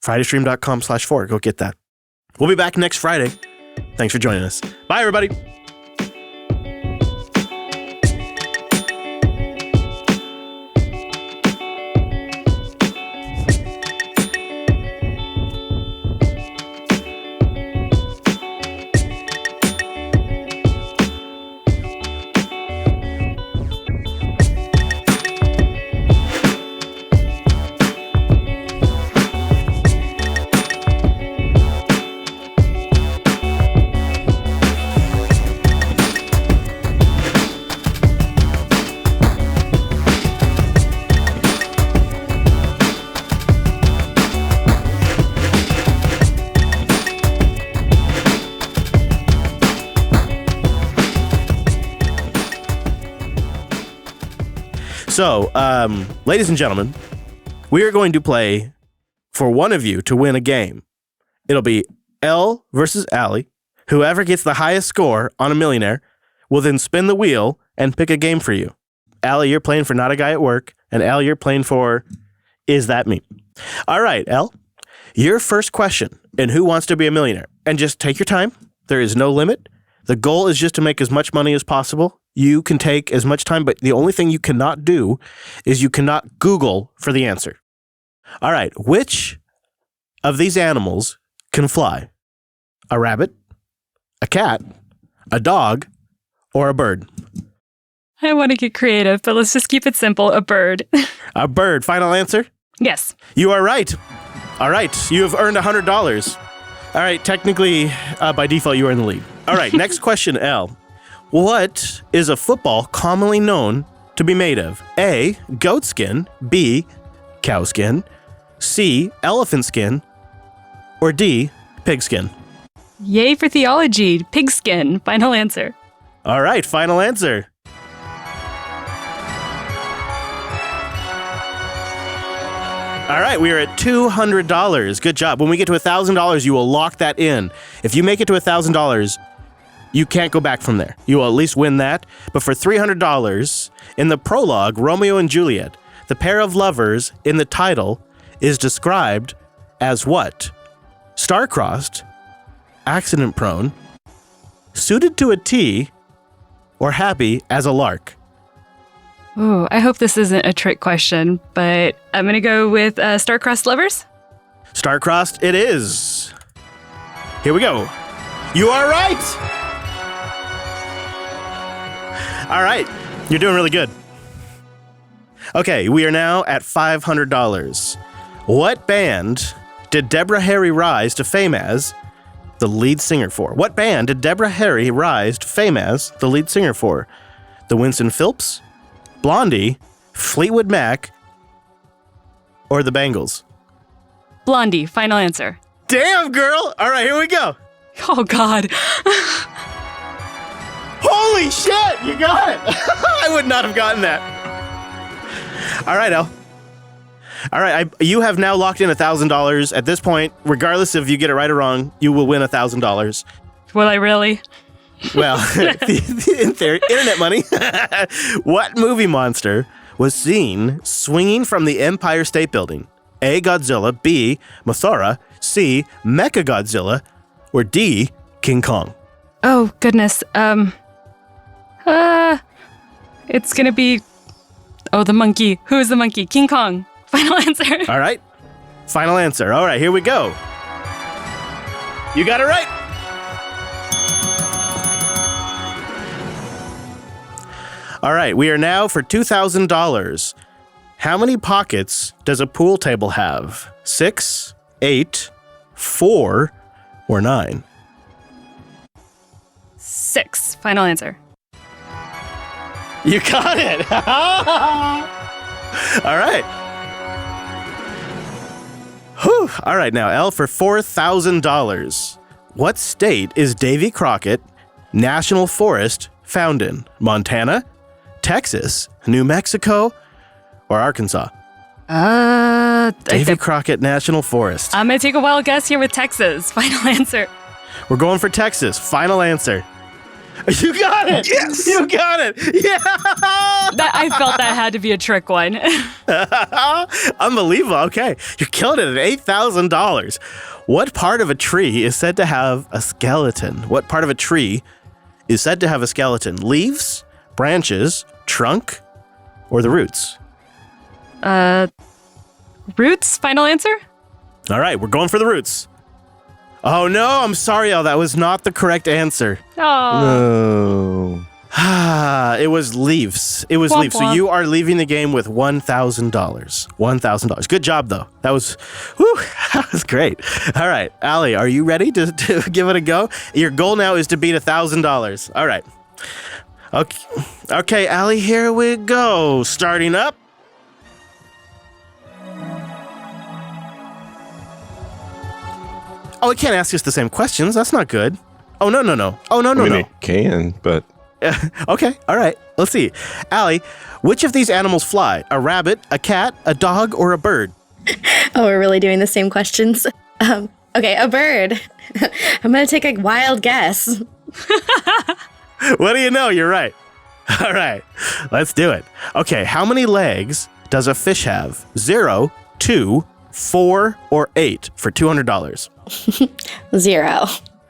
A: FridayStream.com/4. Go get that. We'll be back next Friday. Thanks for joining us. Bye, everybody. So, ladies and gentlemen, we are going to play for one of you to win a game. It'll be Ell versus Allie. Whoever gets the highest score on a Millionaire will then spin the wheel and pick a game for you. Allie, you're playing for Not a Guy at Work, and Ell, you're playing for Is That Me? All right, Ell, your first question in Who Wants to Be a Millionaire? And just take your time. There is no limit. The goal is just to make as much money as possible. You can take as much time, but the only thing you cannot do is you cannot Google for the answer. All right, which of these animals can fly? A rabbit, a cat, a dog, or a bird?
C: I want to get creative, but let's just keep it simple. A bird.
A: A bird. Final answer?
C: Yes.
A: You are right. All right, you have earned $100. All right, technically, by default, you are in the lead. All right, next question, Ell. What is a football commonly known to be made of? A, goat skin, B, cow skin, C, elephant skin, or D, pig skin?
C: Yay for theology. Pigskin. Final answer.
A: All right, final answer. All right, we are at $200. Good job. When we get to $1,000, you will lock that in. If you make it to $1,000, you can't go back from there. You will at least win that. But for $300, in the prologue, Romeo and Juliet, the pair of lovers in the title is described as what? Star-crossed, accident-prone, suited to a T, or happy as a lark?
C: Ooh, I hope this isn't a trick question, but I'm going to go with star-crossed lovers.
A: Star-crossed it is. Here we go. You are right! All right, you're doing really good. Okay, we are now at $500. What band did Deborah Harry rise to fame as the lead singer for? What band did Deborah Harry rise to fame as the lead singer for? The Winston Phillips, Blondie, Fleetwood Mac, or the Bangles?
C: Blondie. Final answer.
A: Damn, girl. All right, here we go.
C: Oh, God.
A: Holy shit, you got it. I would not have gotten that. All right, Elle. All right, you have now locked in $1,000. At this point, regardless if you get it right or wrong, you will win $1,000.
C: Will I really?
A: Well, in theory, internet money. What movie monster was seen swinging from the Empire State Building? A, Godzilla, B, Mothra, C, Mechagodzilla, or D, King Kong?
C: Oh, goodness. It's gonna be... Oh, the monkey. Who is the monkey? King Kong. Final answer.
A: All right. Final answer. All right, here we go. You got it right. All right, we are now for $2,000. How many pockets does a pool table have? 6, 8, 4, or 9?
C: 6. Final answer.
A: You got it. All right. Whew. All right, now, Elle, for $4,000. What state is Davy Crockett National Forest found in? Montana, Texas, New Mexico, or Arkansas? Davy Crockett National Forest.
C: I'm gonna take a wild guess here with Texas. Final answer.
A: We're going for Texas. Final answer. You got it! Yes! You got it! Yeah!
C: I felt that had to be a trick one.
A: Unbelievable. Okay. You're killing it at $8,000. What part of a tree is said to have a skeleton? What part of a tree is said to have a skeleton? Leaves, branches, trunk, or the roots?
C: Roots? Final answer?
A: All right. We're going for the roots. Oh, no. I'm sorry, Elle. That was not the correct answer.
C: Oh.
B: No.
A: It was leaves. It was
C: Womp
A: leaves. So
C: womp.
A: you are leaving the game with $1,000. $1,000. Good job, though. That was great. All right. Allie, are you ready to give it a go? Your goal now is to beat $1,000. All right. Okay, Allie, here we go. Starting up. Oh, it can't ask us the same questions. That's not good. Oh, no. Oh, no.
B: It can, but...
A: Okay, all right. Let's see. Allie, which of these animals fly? A rabbit, a cat, a dog, or a bird?
F: Oh, we're really doing the same questions. Okay, a bird. I'm going to take a wild guess.
A: What do you know? You're right. All right, let's do it. Okay, how many legs does a fish have? 0, 2, 4, or 8 for $200?
F: 0.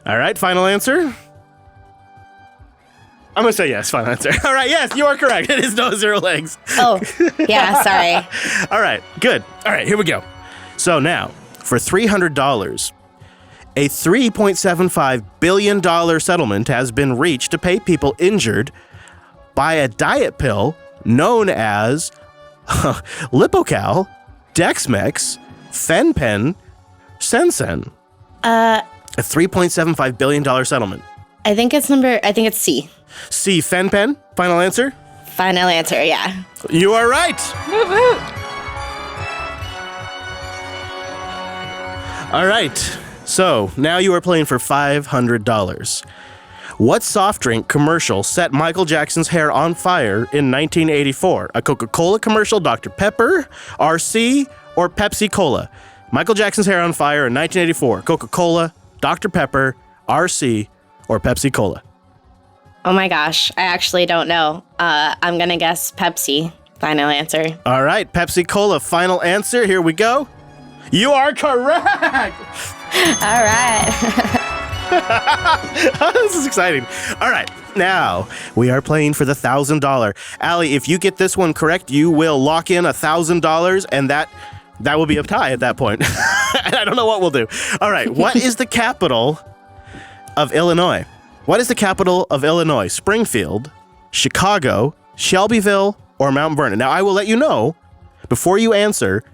A: All right, final answer? I'm going to say yes, final answer. All right, yes, you are correct. It is no 0 legs.
F: Oh, yeah, sorry.
A: All right, good. All right, here we go. So now, for $300, a $3.75 billion settlement has been reached to pay people injured by a diet pill known as Lipocal, Dexmex, Fen-Pen, Sensen. A $3.75 billion settlement.
F: I think it's C.
A: C, Fen-Pen, final answer?
F: Final answer, yeah.
A: You are right.
C: Woot woot.
A: All right, so now you are playing for $500. What soft drink commercial set Michael Jackson's hair on fire in 1984? A Coca-Cola commercial, Dr. Pepper, RC, or Pepsi Cola? Michael Jackson's hair on fire in 1984. Coca-Cola, Dr. Pepper, RC, or Pepsi Cola?
F: Oh my gosh, I actually don't know. I'm going to guess Pepsi. Final answer.
A: All right, Pepsi Cola, final answer. Here we go. You are correct.
F: All right.
A: This is exciting. All right, now we are playing for the $1,000. Allie, if you get this one correct, you will lock in $1,000, and that will be a tie at that point. And I don't know what we'll do. All right, what is the capital of Illinois? What is the capital of Illinois? Springfield, Chicago, Shelbyville, or Mount Vernon? Now, I will let you know, before you answer,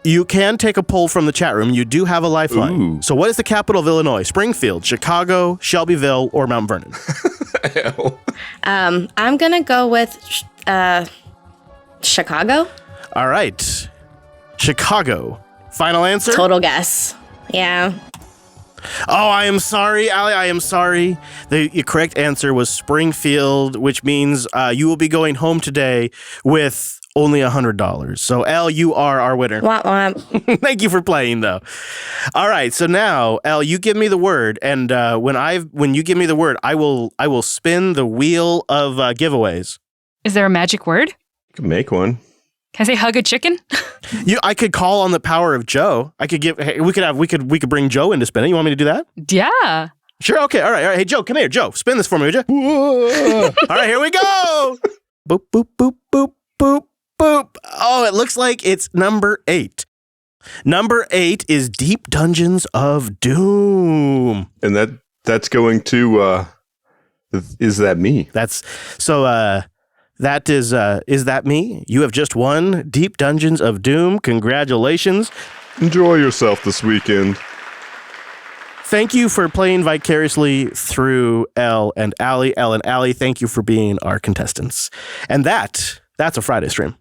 A: you can take a poll from the chat room. You do have a lifeline.
B: Ooh.
A: So what is the capital of Illinois? Springfield, Chicago, Shelbyville, or Mount Vernon?
F: I'm going to go with Chicago.
A: All right. Chicago. Final answer?
F: Total guess. Yeah.
A: Oh, I am sorry, Allie. I am sorry. The correct answer was Springfield, which means you will be going home today with only $100. So, Elle, you are our winner.
F: Womp womp.
A: Thank you for playing, though. All right, so now, Elle, you give me the word, and when you give me the word, I will spin the wheel of giveaways.
C: Is there a magic word?
B: You can make one.
C: Can I say hug a chicken?
A: I could call on the power of Joe. We could bring Joe in to spin it. You want me to do that?
C: Yeah.
A: Sure. Okay. All right. Hey, Joe, come here. Joe, spin this for me, would you? All right, here we go. Boop, boop, boop, boop, boop, boop. Oh, it looks like it's number 8. Number 8 is Deep Dungeons of Doom.
B: And that's going to Is That Me?
A: That's so. That is that me? You have just won Deep Dungeons of Doom. Congratulations.
B: Enjoy yourself this weekend.
A: Thank you for playing vicariously through Ell and Allie. Ell and Allie, thank you for being our contestants. And that's a Friday stream.